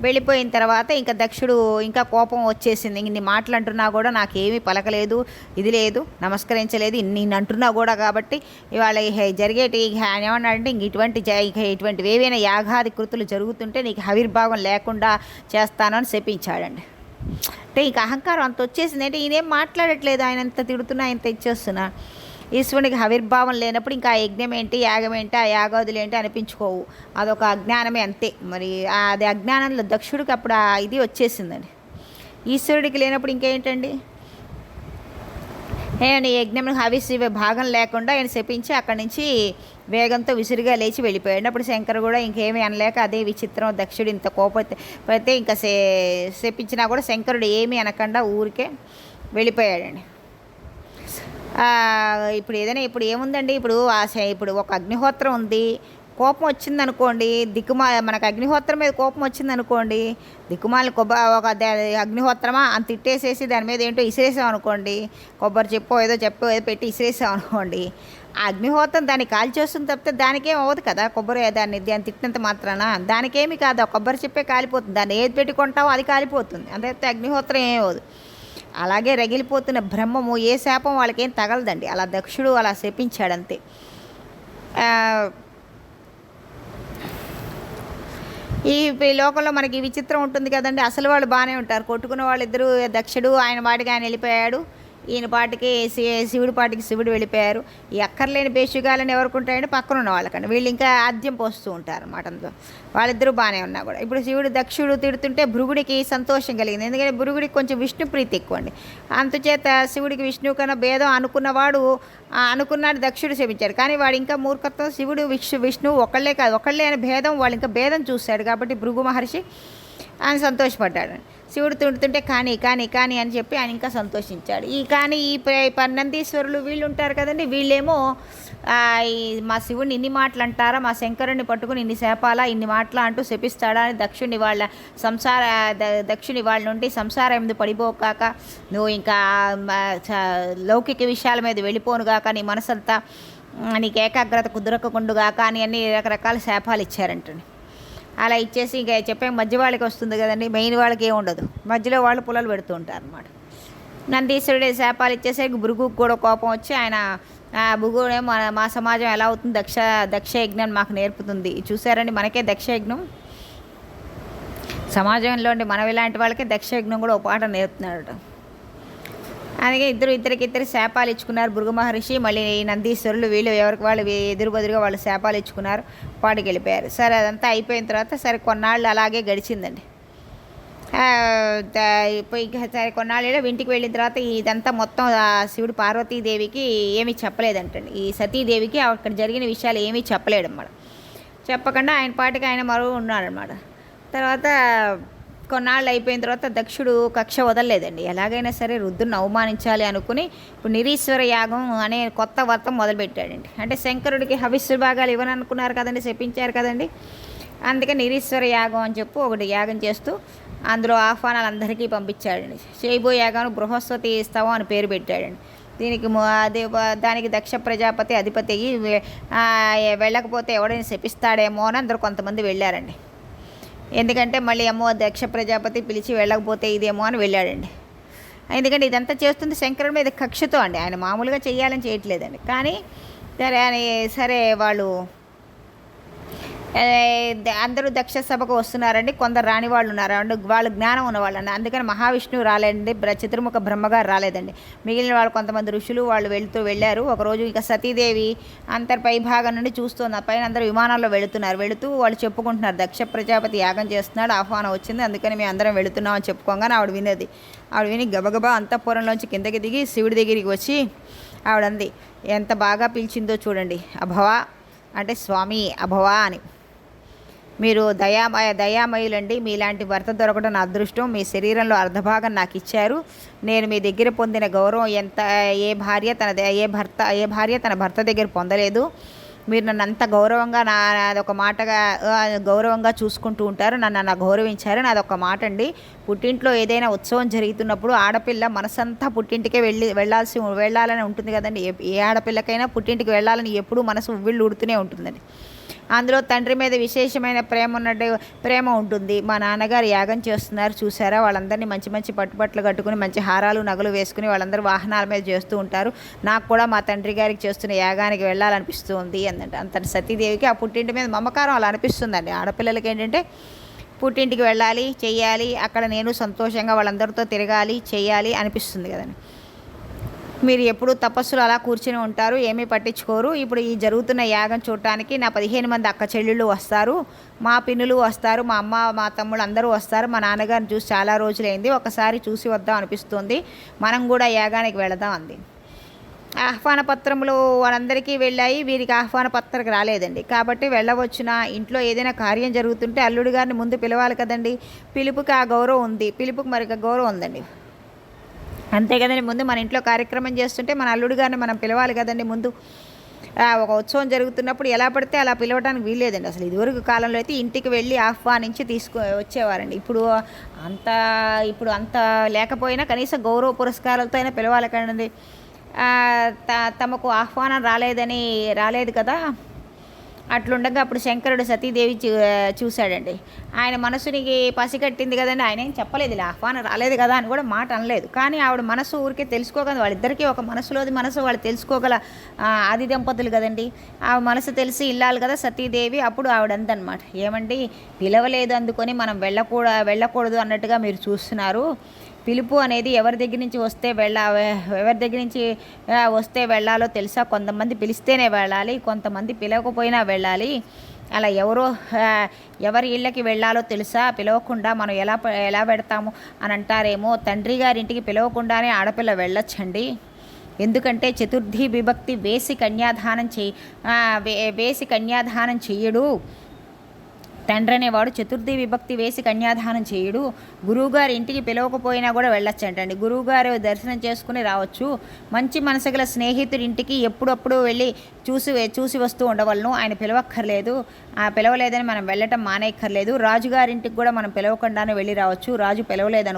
A: వెళ్ళిపోయిన తర్వాత ఇంకా దక్షుడు ఇంకా కోపం వచ్చేసింది. ఇన్ని మాటలు అంటున్నా కూడా నాకేమీ పలకలేదు, ఇది లేదు, నమస్కరించలేదు, ఇన్ని అంటున్నా కూడా కాబట్టి ఇవాళ జరిగేటి ఆయన ఏమన్నాడంటే ఇటువంటివి ఏవైనా యాగాది కృతులు జరుగుతుంటే నీకు హవిర్భావం లేకుండా చేస్తాను అని శపించాడండి. అంటే ఇంక అహంకారం అంత వచ్చేసింది. అంటే ఈయనేం మాట్లాడట్లేదు, ఆయన ఎంత తిడుతున్నా ఆయన ఇచ్చేస్తున్నా. ఈశ్వరునికి హవిర్భావం లేనప్పుడు ఇంకా యజ్ఞం ఏంటి, యాగం ఏంటి, ఆ యాగాదులు ఏంటి అనిపించుకోవు, అదొక అజ్ఞానమే అంతే. మరి అది అజ్ఞానంలో దక్షుడికి అప్పుడు ఇది వచ్చేసిందండి. ఈశ్వరుడికి లేనప్పుడు ఇంకేంటండి, ఆయన యజ్ఞం హవిస్సు భాగం లేకుండా ఆయన శపించి అక్కడి నుంచి వేగంతో విసురుగా లేచి వెళ్ళిపోయాడు. అప్పుడు శంకరు కూడా ఇంకేమీ అనలేక అదే విచిత్రం, దక్షుడు ఇంత కోపతే ఇంకా శపించినా కూడా శంకరుడు ఏమీ అనకుండా ఊరికే వెళ్ళిపోయాడండి. ఇప్పుడు ఏముందండి, ఇప్పుడు ఒక అగ్నిహోత్రం ఉంది, కోపం వచ్చిందనుకోండి, మనకు అగ్నిహోత్రం మీద కోపం వచ్చిందనుకోండి, దిక్కుమాలని ఒక అగ్నిహోత్రమా అని తిట్టేసేసి దాని మీద ఏంటో ఇసిరేసాం అనుకోండి, కొబ్బరి చెప్పో ఏదో పెట్టి ఇసిరేసాం అనుకోండి, ఆ అగ్నిహోత్రం దాన్ని కాల్చేస్తుంది తప్పితే దానికేం అవ్వదు కదా. కొబ్బరి దాన్ని తిట్టినంత మాత్రాన దానికేమి కాదు, ఆ కొబ్బరి చెప్పే కాలిపోతుంది, దాన్ని ఏది పెట్టుకుంటావో అది కాలిపోతుంది, అంతే, అగ్నిహోత్రం ఏమవదు. అలాగే రగిలిపోతున్న బ్రహ్మము ఏ శాపం వాళ్ళకేం తగలదండి. అలా దక్షుడు అలా శపించాడంతే. ఈ లోకంలో మనకి విచిత్రం ఉంటుంది కదండి. అసలు వాళ్ళు బాగానే ఉంటారు, కొట్టుకున్న వాళ్ళిద్దరూ దక్షుడు ఆయన వాటికి ఆయన వెళ్ళిపోయాడు, ఈయన పాటికి శివుడి పాటికి శివుడు వెళ్ళిపోయారు. ఈ అక్కర్లేని బేషుగాలని ఎవరికి ఉంటాయంటే పక్కన ఉన్న వాళ్ళకండి, వీళ్ళు ఇంకా ఆద్యం పోస్తూ ఉంటారు అన్నమాట. అందులో వాళ్ళిద్దరూ బాగానే ఉన్నా కూడా ఇప్పుడు దక్షుడు తిడుతుంటే భృగుడికి సంతోషం కలిగింది. ఎందుకంటే భృగుడికి కొంచెం విష్ణు ప్రీతి ఎక్కువ అండి. అందుచేత శివుడికి విష్ణువు కన్నా భేదం అనుకున్నాడు, దక్షుడు శపించాడు. కానీ వాడు ఇంకా మూర్ఖత్వం, శివుడు విష్ణువు ఒకళ్ళే అని భేదం, వాళ్ళు ఇంకా భేదం చూశాడు కాబట్టి భృగు మహర్షి ఆయన సంతోషపడ్డాడు. శివుడు తిడుతుంటే కానీ అని చెప్పి ఆయన ఇంకా సంతోషించాడు. ఈ నందీశ్వరులు వీళ్ళు ఉంటారు కదండి, వీళ్ళేమో మా శివుడిని ఇన్ని మాటలు అంటారా, మా శంకరుడిని పట్టుకుని ఇన్ని శాపాలా, ఇన్ని మాటలు అంటూ శపిస్తాడా అని దక్షుని వాళ్ళ నుండి సంసారం మీద పడిపోకాక, నువ్వు ఇంకా లౌకిక విషయాల మీద వెళ్ళిపోనుగాక, నీ మనసంతా నీకు ఏకాగ్రత కుదరకుండుగాక అని అన్ని రకరకాల శాపాలు ఇచ్చారంటండి. అలా ఇచ్చేసి ఇంకా చెప్పే మధ్య వాళ్ళకి వస్తుంది కదండి, మెయిన్ వాళ్ళకి ఏమి ఉండదు, మధ్యలో వాళ్ళు పుల్లలు పెడుతూ ఉంటారు అన్నమాట. నందీశ్వరుడే శాపాలు ఇచ్చేసరికి భృగుకు కూడా కోపం వచ్చి ఆయన భృగుడే మా సమాజం ఎలా అవుతుంది, దక్ష యజ్ఞం మాకు నేర్పుతుంది. చూసారండి, మనకే దక్ష యజ్ఞం సమాజంలో మనం ఇలాంటి వాళ్ళకే దక్ష యజ్ఞం కూడా ఒక పాట నేర్పుతున్నాడు. అందుకే ఇద్దరికి శాపాలు ఇచ్చుకున్నారు భృగు మహర్షి, మళ్ళీ నందీశ్వరులు, వీళ్ళు ఎవరికి వాళ్ళు ఎదురుబెదురుగా వాళ్ళు శాపాలు ఇచ్చుకున్నారు, పాటికి వెళ్ళిపోయారు. సరే అదంతా అయిపోయిన తర్వాత సరే కొన్నాళ్ళు అలాగే గడిచిందండి. సరే కొన్నాళ్ళు ఇంటికి వెళ్ళిన తర్వాత ఇదంతా మొత్తం శివుడు పార్వతీదేవికి ఏమీ చెప్పలేదంటండి. ఈ సతీదేవికి అక్కడ జరిగిన విషయాలు ఏమీ చెప్పలేడు అన్నమాట. చెప్పకుండా ఆయన పాటికి ఆయన ఉన్నాడనమాట. తర్వాత కొన్నాళ్ళు అయిపోయిన తర్వాత దక్షుడు కక్ష వదలలేదండి. ఎలాగైనా సరే రుద్రుని అవమానించాలి అనుకుని ఇప్పుడు నిరీశ్వర యాగం అనే కొత్త వ్రతం మొదలుపెట్టాడండి. అంటే శంకరుడికి హవిస్సు భాగాలు ఇవ్వననుకున్నారు కదండి, చెప్పించారు కదండి. అందుకే నిరీశ్వర యాగం అని చెప్పి ఒకటి యాగం చేస్తూ అందులో ఆహ్వానాలు అందరికీ పంపించాడండి. చేయబోయే యాగాను బృహస్పతి స్తవం అని పేరు పెట్టాడండి. దానికి దక్ష ప్రజాపతి అధిపతి వెళ్ళకపోతే ఎవడైనా శపిస్తాడేమో అని అందరూ కొంతమంది వెళ్ళారండి. ఎందుకంటే మళ్ళీ దక్ష ప్రజాపతి పిలిచి వెళ్ళకపోతే ఇదేమో అని వెళ్ళాడండి. ఎందుకంటే ఇదంతా చేస్తుంది శంకరుడి మీద కక్షతో అండి, ఆయన మామూలుగా చేయాలని చేయట్లేదండి. కానీ సరే వాళ్ళు అందరూ దక్ష సభకు వస్తున్నారండి. కొందరు రాని వాళ్ళు ఉన్నారు అండి, వాళ్ళు జ్ఞానం ఉన్నవాళ్ళండి. అందుకని మహావిష్ణువు రాలేదండి, చతుర్ముఖ బ్రహ్మగారు రాలేదండి. మిగిలిన వాళ్ళు కొంతమంది ఋషులు వాళ్ళు వెళ్ళారు. ఒకరోజు ఇక సతీదేవి అంతర్పై భాగం నుండి చూస్తుంది. పైన అందరూ విమానాల్లో వెళుతూ వాళ్ళు చెప్పుకుంటున్నారు, దక్ష ప్రజాపతి యాగం చేస్తున్నాడు, ఆహ్వానం వచ్చింది, అందుకని మేము అందరం వెళుతున్నాం అని చెప్పుకోగానే ఆవిడ వినేది. ఆవిడ విని గబగబా అంతఃపురంలోంచి కిందకి దిగి శివుడి దగ్గరికి వచ్చి ఆవిడంది, ఎంత బాగా పిలిచిందో చూడండి, అభవా అంటే స్వామి అభవా అని. మీరు దయామయులండి, మీలాంటి భర్త దొరకడం నా అదృష్టం. మీ శరీరంలో అర్ధభాగం నాకు ఇచ్చారు. నేను మీ దగ్గర పొందిన గౌరవం ఏ భార్య తన భర్త దగ్గర పొందలేదు. మీరు నన్ను అంత గౌరవంగా నాదొక మాటగా గౌరవంగా చూసుకుంటూ ఉంటారు, నన్ను గౌరవించారు. నాదొక మాట అండి, పుట్టింట్లో ఏదైనా ఉత్సవం జరుగుతున్నప్పుడు ఆడపిల్ల మనసంతా పుట్టింటికే వెళ్ళాలని ఉంటుంది కదండి. ఏ ఆడపిల్లకైనా పుట్టింటికి వెళ్ళాలని ఎప్పుడూ మనసు ఉవ్విళ్ళు ఉడుతూనే ఉంటుందండి. అందులో తండ్రి మీద విశేషమైన ప్రేమ ఉంటుంది. మా నాన్నగారు యాగం చేస్తున్నారు చూసారా, వాళ్ళందరినీ మంచి మంచి పట్టుబట్టలు కట్టుకుని మంచి హారాలు నగలు వేసుకుని వాళ్ళందరూ వాహనాల మీద చేస్తూ ఉంటారు. నాకు కూడా మా తండ్రి గారికి చేస్తున్న యాగానికి వెళ్ళాలనిపిస్తుంది అందంట. అంత సతీదేవికి ఆ పుట్టింటి మీద మమకారం అలా అనిపిస్తుందండి. ఆడపిల్లలకి ఏంటంటే పుట్టింటికి వెళ్ళాలి, చెయ్యాలి, అక్కడ నేను సంతోషంగా వాళ్ళందరితో తిరగాలి, చెయ్యాలి అనిపిస్తుంది కదండి. మీరు ఎప్పుడూ తపస్సులు అలా కూర్చుని ఉంటారు, ఏమీ పట్టించుకోరు. ఇప్పుడు ఈ జరుగుతున్న యాగం చూడటానికి నా 15 మంది అక్క చెల్లెళ్ళు వస్తారు, మా పిన్నులు వస్తారు, మా అమ్మ మా తమ్ముడు అందరూ వస్తారు. మా నాన్నగారిని చూసి చాలా రోజులైంది, ఒకసారి చూసి వద్దాం అనిపిస్తుంది, మనం కూడా యాగానికి వెళదాం అంది. ఆహ్వాన పత్రములు వాళ్ళందరికీ వెళ్ళాయి, వీరికి ఆహ్వాన పత్రిక రాలేదండి. కాబట్టి వెళ్ళవచ్చునా, ఇంట్లో ఏదైనా కార్యం జరుగుతుంటే అల్లుడి గారిని ముందు పిలవాలి కదండి. పిలుపుకి ఆ గౌరవం ఉంది, పిలుపుకి మరొక గౌరవం ఉందండి. అంతే కదండి. ముందు మన ఇంట్లో కార్యక్రమం చేస్తుంటే మన అల్లుడు గారిని మనం పిలవాలి కదండి. ముందు ఒక ఉత్సవం జరుగుతున్నప్పుడు ఎలా పడితే అలా పిలవడానికి వీల్లేదండి. అసలు ఇదివరకు కాలంలో అయితే ఇంటికి వెళ్ళి ఆహ్వానించి వచ్చేవారండి. ఇప్పుడు అంత లేకపోయినా కనీసం గౌరవ పురస్కారాలతో అయినా పిలవాలి కదండి. తమకు ఆహ్వానం రాలేదు కదా. అట్లుండగా అప్పుడు శంకరుడు సతీదేవి చూశాడండి. ఆయన మనసునికి పసిగట్టింది కదండి. ఆయన ఏం చెప్పలేదు, ఇలా ఆహ్వానం రాలేదు కదా అని కూడా మాట అనలేదు. కానీ ఆవిడ మనసు ఊరికే తెలుసుకోగలదు, వాళ్ళిద్దరికీ ఒక మనసులోది మనసు వాళ్ళు తెలుసుకోగల ఆది దంపతులు కదండి. ఆ మనసు తెలిసి ఇల్లాలి కదా సతీదేవి. అప్పుడు ఆవిడ అందనమాట, ఏమండి పిలవలేదు అందుకొని మనం వెళ్ళకూడదు అన్నట్టుగా మీరు చూస్తున్నారు. పిలుపు అనేది ఎవరి దగ్గర నుంచి వస్తే వెళ్ళాలో తెలుసా. కొంతమంది పిలిస్తేనే వెళ్ళాలి, కొంతమంది పిలవకపోయినా వెళ్ళాలి. అలా ఎవరి ఇళ్ళకి వెళ్ళాలో తెలుసా, పిలవకుండా మనం ఎలా పెడతాము అని అంటారేమో. తండ్రి గారింటికి పిలవకుండానే ఆడపిల్ల వెళ్ళొచ్చండి. ఎందుకంటే చతుర్థి విభక్తి వేసి కన్యాదానం చెయ్యడు. తండ్రి అనేవాడు చతుర్థి విభక్తి వేసి కన్యాదానం చేయుడు. గురువుగారి ఇంటికి పిలవకపోయినా కూడా వెళ్ళొచ్చంటండి. గురువుగారు దర్శనం చేసుకుని రావచ్చు. మంచి మనసు గల స్నేహితుడి ఇంటికి ఎప్పుడప్పుడు వెళ్ళి చూసి వస్తూ ఉండవలను. ఆయన పిలవక్కర్లేదు, పిలవలేదని మనం వెళ్ళటం మానేయక్కర్లేదు. రాజుగారింటికి కూడా మనం పిలవకుండానే వెళ్ళి రావచ్చు. రాజు పిలవలేదు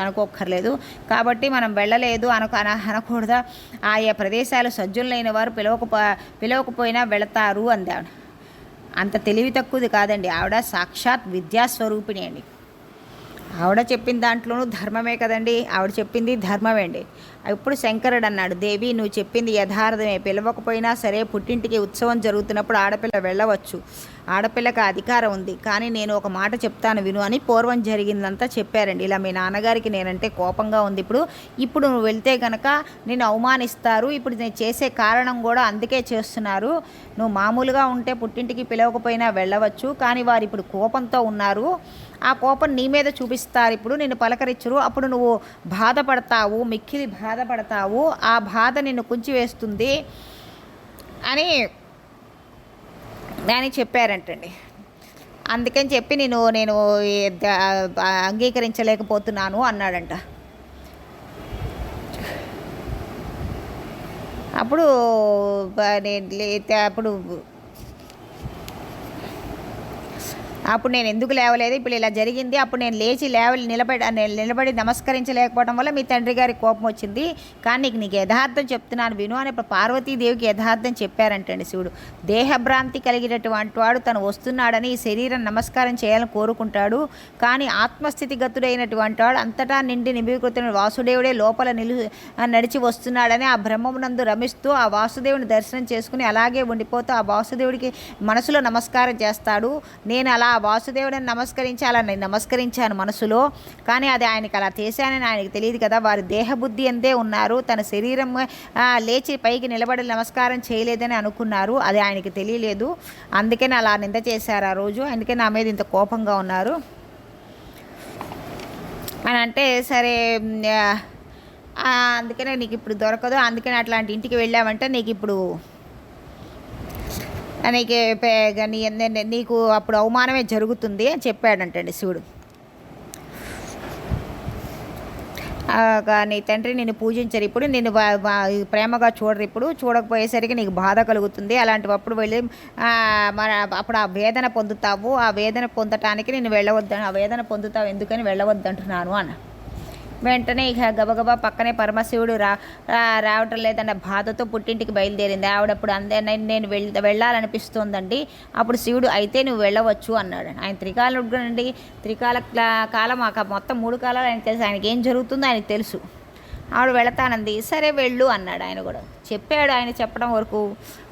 A: అనుకోక్కర్లేదు. కాబట్టి మనం వెళ్ళలేదు అనకూడదా. ఆయా ప్రదేశాలు సజ్జులైన వారు పిలవకపోయినా వెళతారు అందాడు. అంత తెలివి తక్కువది కాదండి ఆవిడ, సాక్షాత్ విద్యాస్వరూపిణి అండి. ఆవిడ చెప్పిన దాంట్లోనూ ధర్మమే కదండి, ఆవిడ చెప్పింది ధర్మమే అండి. ఇప్పుడు శంకరుడు అన్నాడు, దేవి నువ్వు చెప్పింది యథార్థమే, పిలవకపోయినా సరే పుట్టింటికి ఉత్సవం జరుగుతున్నప్పుడు ఆడపిల్ల వెళ్ళవచ్చు, ఆడపిల్లకి అధికారం ఉంది. కానీ నేను ఒక మాట చెప్తాను విను అని పూర్వం జరిగిందంతా చెప్పారండి. ఇలా మీ నాన్నగారికి నేనంటే కోపంగా ఉంది, ఇప్పుడు నువ్వు వెళ్తే కనుక నేను అవమానిస్తారు. ఇప్పుడు నేను చేసే కారణం కూడా అందుకే చేస్తున్నారు. నువ్వు మామూలుగా ఉంటే పుట్టింటికి పిలవకపోయినా వెళ్ళవచ్చు, కానీ వారు ఇప్పుడు కోపంతో ఉన్నారు. ఆ కోపం నీ మీద చూపిస్తారు, ఇప్పుడు నిన్ను పలకరించరు. అప్పుడు నువ్వు బాధపడతావు, మిక్కిలి బాధపడతావు. ఆ బాధ నిన్ను కుంచివేస్తుంది అని చెప్పారంటండి. అందుకని చెప్పి నేను అంగీకరించలేకపోతున్నాను అన్నాడంట. అప్పుడు అప్పుడు నేను ఎందుకు లేవలేదు, ఇప్పుడు ఇలా జరిగింది, అప్పుడు నేను లేచి నిలబడి నమస్కరించలేకపోవడం వల్ల మీ తండ్రి గారికి కోపం వచ్చింది, కానీ నీకు యథార్థం చెప్తున్నాను విను అని ఇప్పుడు పార్వతీదేవికి యథార్థం చెప్పారంటండి శివుడు. దేహభ్రాంతి కలిగినటువంటి వాడు తను వస్తున్నాడని ఈ శరీరం నమస్కారం చేయాలని కోరుకుంటాడు, కానీ ఆత్మస్థితిగతుడైనటువంటి వాడు అంతటా నిండి నిబీకృతున్న వాసుదేవుడే లోపల నడిచి వస్తున్నాడని ఆ బ్రహ్మమునందు రమిస్తూ ఆ వాసుదేవుని దర్శనం చేసుకుని అలాగే ఉండిపోతూ ఆ వాసుదేవుడికి మనసులో నమస్కారం చేస్తాడు. నేను అలా వాసుదేవుడిని నేను నమస్కరించాను మనసులో, కానీ అది ఆయనకి అలా చేశానని ఆయనకి తెలియదు కదా, వారి దేహబుద్ధి అందే ఉన్నారు, తన శరీరం లేచి పైకి నిలబడి నమస్కారం చేయలేదని అనుకున్నారు, అది ఆయనకి తెలియలేదు, అందుకని అలా నింద చేశారు ఆ రోజు, అందుకే నా మీద ఇంత కోపంగా ఉన్నారు అని అంటే, సరే అందుకనే నీకు ఇప్పుడు దొరకదు, అందుకని అట్లాంటి ఇంటికి వెళ్ళామంటే నీకు ఇప్పుడు నీకు అప్పుడు అవమానమే జరుగుతుంది అని చెప్పాడంటండి శివుడు. నీ తండ్రి నిన్ను పూజించరు, ఇప్పుడు నేను ప్రేమగా చూడరు, ఇప్పుడు చూడకపోయేసరికి నీకు బాధ కలుగుతుంది, అలాంటివప్పుడు వెళ్ళి అప్పుడు ఆ వేదన పొందుతావు, ఆ వేదన పొందటానికి నేను వెళ్ళవద్దు, ఆ వేదన పొందుతావు ఎందుకని వెళ్ళవద్దంటున్నాను అన్న. వెంటనే ఇక గబగబా పక్కనే పరమశివుడు రావటం లేదన్న బాధతో పుట్టింటికి బయలుదేరింది ఆవిడప్పుడు. నేను వెళ్ళాలనిపిస్తోందండి. అప్పుడు శివుడు అయితే నువ్వు వెళ్ళవచ్చు అన్నాడు. ఆయన త్రికాలుడు అండి, త్రికాల కాలం మొత్తం 3 కాలాలు ఆయనకు తెలుసు, ఆయనకి ఏం జరుగుతుందో ఆయనకు తెలుసు. ఆవిడ వెళతానంది, సరే వెళ్ళు అన్నాడు. ఆయన కూడా చెప్పాడు, ఆయన చెప్పడం వరకు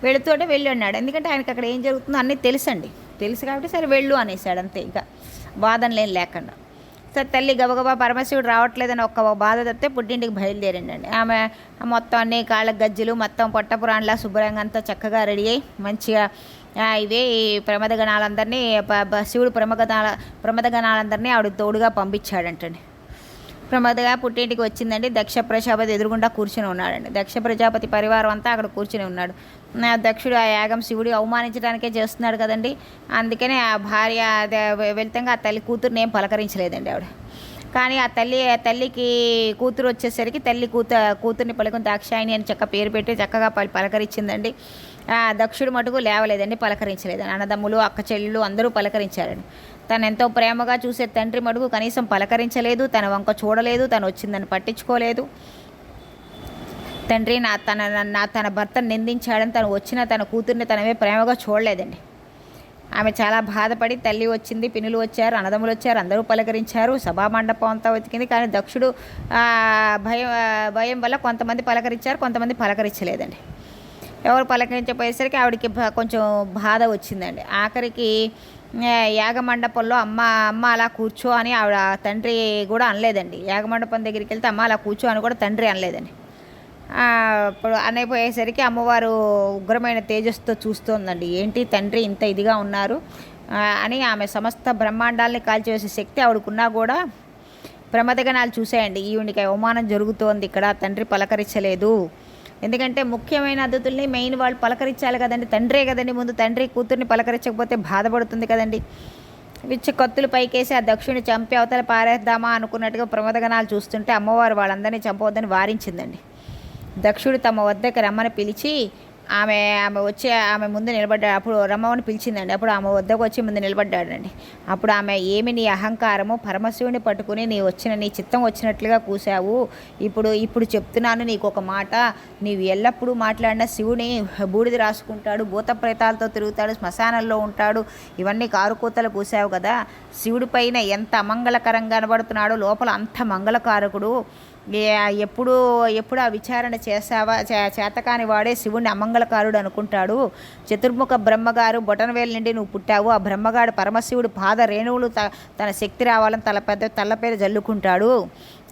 A: వెళుతుంటే వెళ్ళి అన్నాడు, ఎందుకంటే ఆయనకి అక్కడ ఏం జరుగుతుందో అన్నీ తెలుసు కాబట్టి సరే వెళ్ళు అనేసాడు, అంతే, ఇంకా వాదన లేకుండా. సరే తల్లి గబగబా పరమశివుడు రావట్లేదని ఒక్క బాధ తప్పితే పుట్టింటికి బయలుదేరిండండి. ఆమె మొత్తం అన్ని కాళ్ళ గజ్జలు మొత్తం పొట్టపురాణలా శుభ్రంగా అంతా చక్కగా రెడీ అయ్యి మంచిగా ఇవే ఈ ప్రమదగణాలందరినీ శివుడు ప్రమదగణాలందరినీ ఆవిడ తోడుగా పంపించాడంటండి. ప్రమదగా పుట్టింటికి వచ్చిందండి. దక్ష ప్రజాపతి ఎదురుగుండా కూర్చుని ఉన్నాడండి. దక్ష ప్రజాపతి పరివారం అంతా అక్కడ కూర్చుని ఉన్నాడు. దక్షుడు ఆ యాగం శివుడి అవమానించడానికే చేస్తున్నాడు కదండి, అందుకనే ఆ భార్య వెళ్తంగా ఆ తల్లి కూతురుని ఏం పలకరించలేదండి ఆవిడ. కానీ ఆ తల్లికి కూతురు వచ్చేసరికి కూతుర్ని పలుకుని దాక్షాయిని అని పేరు పెట్టి చక్కగా పలకరించిందండి. దక్షుడు మటుకు లేవలేదండి, పలకరించలేదండి. అన్నదమ్ములు అక్క చెల్లెళ్ళు అందరూ పలకరించారండి. తను ఎంతో ప్రేమగా చూసే తండ్రి మటుకు కనీసం పలకరించలేదు, తన వంక చూడలేదు, తను వచ్చిందని పట్టించుకోలేదు. తండ్రి తన భర్తను నిందించాడని తను వచ్చిన తన కూతుర్ని తనవే ప్రేమగా చూడలేదండి. ఆమె చాలా బాధపడి తల్లి వచ్చింది, పిన్నులు వచ్చారు, అన్నదమ్ములు వచ్చారు, అందరూ పలకరించారు, సభామండపం అంతా వెతికింది. కానీ దక్షుడు భయం వల్ల కొంతమంది పలకరించారు, కొంతమంది పలకరించలేదండి. ఎవరు పలకరించపోయేసరికి ఆవిడకి కొంచెం బాధ వచ్చిందండి. ఆఖరికి యాగమండపంలో అమ్మ అలా కూర్చో అని ఆవిడ తండ్రి కూడా అనలేదండి. యాగమండపం దగ్గరికి వెళ్తే అమ్మ అలా కూర్చో అని కూడా తండ్రి అనలేదండి. ఇప్పుడు అనైపోయేసరికి అమ్మవారు ఉగ్రమైన తేజస్సుతో చూస్తోందండి. ఏంటి తండ్రి ఇంత ఇదిగా ఉన్నారు అని. ఆమె సమస్త బ్రహ్మాండాలని కాల్చివేసే శక్తి ఆవిడకున్నా కూడా ప్రమదగణాలు చూసాయండి, ఈవిడికి అవమానం జరుగుతోంది ఇక్కడ, తండ్రి పలకరించలేదు. ఎందుకంటే ముఖ్యమైన అతిథుల్ని మెయిన్ వాళ్ళు పలకరించాలి కదండి, తండ్రే కదండి ముందు. తండ్రి కూతుర్ని పలకరించకపోతే బాధపడుతుంది కదండి. కత్తులు పైకేసి ఆ దక్షుని చంపి అవతల పారేద్దామా అనుకున్నట్టుగా ప్రమదగణాలు చూస్తుంటే అమ్మవారు వాళ్ళందరినీ చంపవద్దని వారించిందండి. దక్షుడు తమ వద్దకు రమ్మని పిలిచి ఆమె ముందు నిలబడ్డాడు. అప్పుడు రమ్మని పిలిచిందండి. అప్పుడు ఆమె వద్దకు వచ్చి ముందు నిలబడ్డాడండి. అప్పుడు ఆమె, ఏమి నీ అహంకారము, పరమశివుని పట్టుకుని నీ చిత్తం వచ్చినట్లుగా కూసావు. ఇప్పుడు చెప్తున్నాను నీకు ఒక మాట, నీవు ఎల్లప్పుడూ మాట్లాడిన శివుని బూడిద రాసుకుంటాడు, భూత ప్రేతాలతో తిరుగుతాడు, శ్మశానంలో ఉంటాడు, ఇవన్నీ కారుకూతలు కూసావు కదా. శివుడి పైన ఎంత అమంగళకరంగా కనబడుతున్నాడో, లోపల అంత మంగళకారకుడు. ఎప్పుడు ఆ విచారణ చేసావా, చేతకాని వాడే శివుణ్ణి అమంగళకారుడు అనుకుంటాడు. చతుర్ముఖ బ్రహ్మగారు బొటనవేలు నుండి నువ్వు పుట్టావు. ఆ బ్రహ్మగాడు పరమశివుడు పాద రేణువులు తన శక్తి రావాలని తలపేద జల్లుకుంటాడు.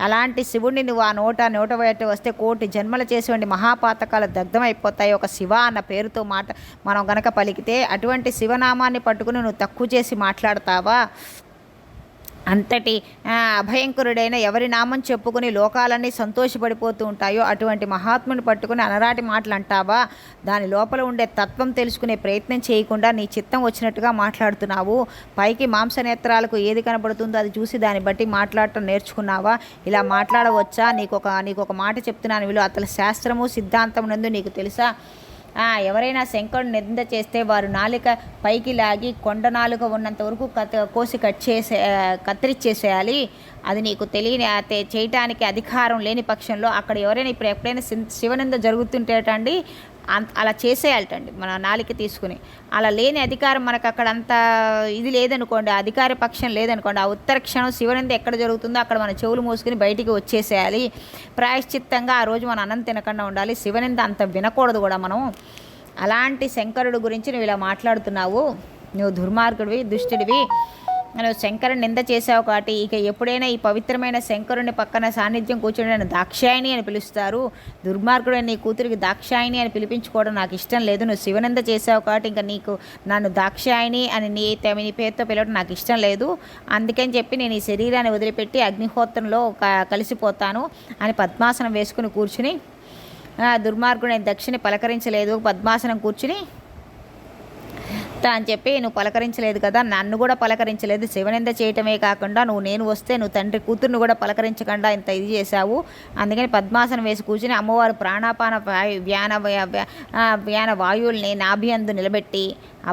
A: అలాంటి శివుణ్ణి నువ్వు ఆ నోట బయట వస్తే 1,000,000 జన్మలు చేసేవంటి మహాపాతకాలు దగ్ధమైపోతాయి. ఒక శివ అన్న పేరుతో మనం గనక పలికితే, అటువంటి శివనామాన్ని పట్టుకుని నువ్వు తక్కువ చేసి మాట్లాడతావా? అంతటి అభయంకరుడైన ఎవరి నామం చెప్పుకుని లోకాలన్నీ సంతోషపడిపోతూ ఉంటాయో అటువంటి మహాత్ముని పట్టుకుని అనరాటి మాటలు అంటావా? దాని లోపల ఉండే తత్వం తెలుసుకునే ప్రయత్నం చేయకుండా నీ చిత్తం వచ్చినట్టుగా మాట్లాడుతున్నావు. పైకి మాంసనేత్రాలకు ఏది కనబడుతుందో అది చూసి దాన్ని బట్టి మాట్లాడటం నేర్చుకున్నావా? ఇలా మాట్లాడవచ్చా? నీకు ఒక మాట చెప్తున్నాను విలు. అతని శాస్త్రము సిద్ధాంతం నందు నీకు తెలుసా? ఎవరైనా శంకరుడు నింద చేస్తే వారు నాలుక పైకి లాగి కొండ నాలుక ఉన్నంత వరకు కోసి కత్తిరించేసేయాలి. అది నీకు తెలియని చేయటానికి అధికారం లేని పక్షంలో అక్కడ ఎవరైనా ఇప్పుడు ఎప్పుడైనా శివనింద జరుగుతుంటేటండి అలా చేసేయాలటండి మన నాలిక తీసుకుని. అలా లేని అధికారం మనకు అక్కడ అంత ఇది లేదనుకోండి, అధికార పక్షం లేదనుకోండి, ఆ ఉత్తర క్షణం శివనింద ఎక్కడ జరుగుతుందో అక్కడ మన చెవులు మూసుకుని బయటికి వచ్చేసేయాలి. ప్రాయశ్చిత్తంగా ఆ రోజు మనం అన్నం తినకుండా ఉండాలి. శివనింద అంత వినకూడదు కూడా మనం. అలాంటి శంకరుడు గురించి నువ్వు ఇలా మాట్లాడుతున్నావు, నువ్వు దుర్మార్గుడివి, దుష్టుడివి, నువ్వు శంకరుని నింద చేసావు కాబట్టి ఇక ఎప్పుడైనా ఈ పవిత్రమైన శంకరుని పక్కన సాన్నిధ్యం కూర్చొని దాక్షాయిని అని పిలుస్తారు. దుర్మార్గుడైన నీ కూతురికి దాక్షాయిని అని పిలిపించుకోవడం నాకు ఇష్టం లేదు. నువ్వు శివనింద చేసావు కాబట్టి ఇంకా నీకు నన్ను దాక్షాయిని అని నీ పేరుతో పిలవడం నాకు ఇష్టం లేదు. అందుకని చెప్పి నేను ఈ శరీరాన్ని వదిలిపెట్టి అగ్నిహోత్రంలో కలిసిపోతాను అని పద్మాసనం వేసుకుని కూర్చుని, దుర్మార్గుడైన దక్షిని పలకరించలేదు, పద్మాసనం కూర్చుని అని చెప్పి నువ్వు పలకరించలేదు కదా, నన్ను కూడా పలకరించలేదు. శివనింద చేయటమే కాకుండా నేను వస్తే నువ్వు తండ్రి కూతుర్ని కూడా పలకరించకుండా ఇంత ఇది చేశావు. అందుకని పద్మాసనం వేసి కూర్చుని అమ్మవారు ప్రాణాపాన వ్యాన వాయువుల్ని నాభి అందు నిలబెట్టి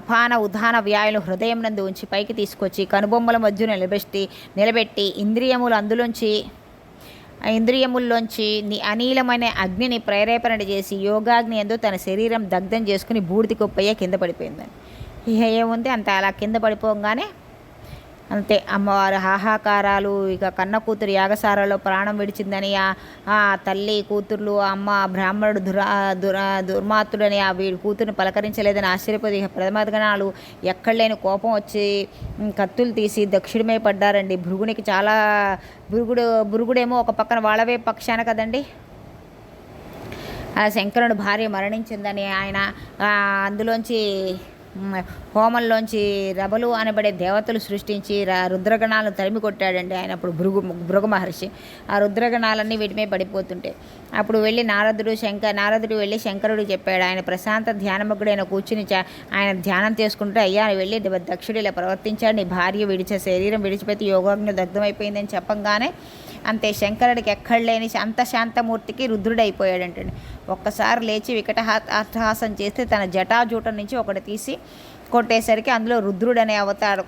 A: అపాన ఉదాన వ్యాయులు హృదయం నందు ఉంచి పైకి తీసుకొచ్చి కనుబొమ్మల మధ్య నిలబెట్టి ఇంద్రియముల్లోంచి అనీలమైన అగ్నిని ప్రేరేపణ చేసి యోగాగ్ని యందు తన శరీరం దగ్ధం చేసుకుని బూడిది కుప్పయ్య కింద పడిపోయిందని. ఇక ఏముంది, అంత అలా కింద పడిపోగానే అంతే అమ్మవారు హాహాకారాలు. ఇక కన్న కూతురు యాగసారాలో ప్రాణం విడిచిందని ఆ తల్లి కూతుర్లు అమ్మ బ్రాహ్మణుడు దుర్మాతుడని ఆ వీడి కూతురుని పలకరించలేదని ఆశ్చర్యపోయి ఇక ప్రథమగణాలు ఎక్కడ లేని కోపం వచ్చి కత్తులు తీసి దక్షిణమై పడ్డారండి. భృగునికి చాలా భృగుడేమో ఒక పక్కన వాళ్ళవే పక్షాన కదండి. శంకరుడు భార్య మరణించిందని ఆయన అందులోంచి హోమంలోంచి రబలు అనబడే దేవతలు సృష్టించి రుద్రగణాలను తరిమి కొట్టాడండి ఆయన. అప్పుడు భృగు మహర్షి ఆ రుద్రగణాలన్నీ వీటిమే పడిపోతుంటే అప్పుడు వెళ్ళి నారదుడు వెళ్ళి శంకరుడు చెప్పాడు. ఆయన ప్రశాంత ధ్యానమగ్గుడైన కూర్చుని ఆయన ధ్యానం చేసుకుంటే, అయ్యా వెళ్ళి దక్షుడు ఇలా ప్రవర్తించాడు, నీ భార్య శరీరం విడిచిపెట్టి యోగాగ్ని దగ్ధమైపోయిందని చెప్పంగానే అంతే శంకరుడికి ఎక్కడలేని అంత శాంతమూర్తికి రుద్రుడైపోయాడంటండి. ఒక్కసారి లేచి అట్టహాసం చేస్తే తన జటాజూటం నుంచి ఒకటి తీసి కొట్టేసరికి అందులో రుద్రుడు అనే అవతారం,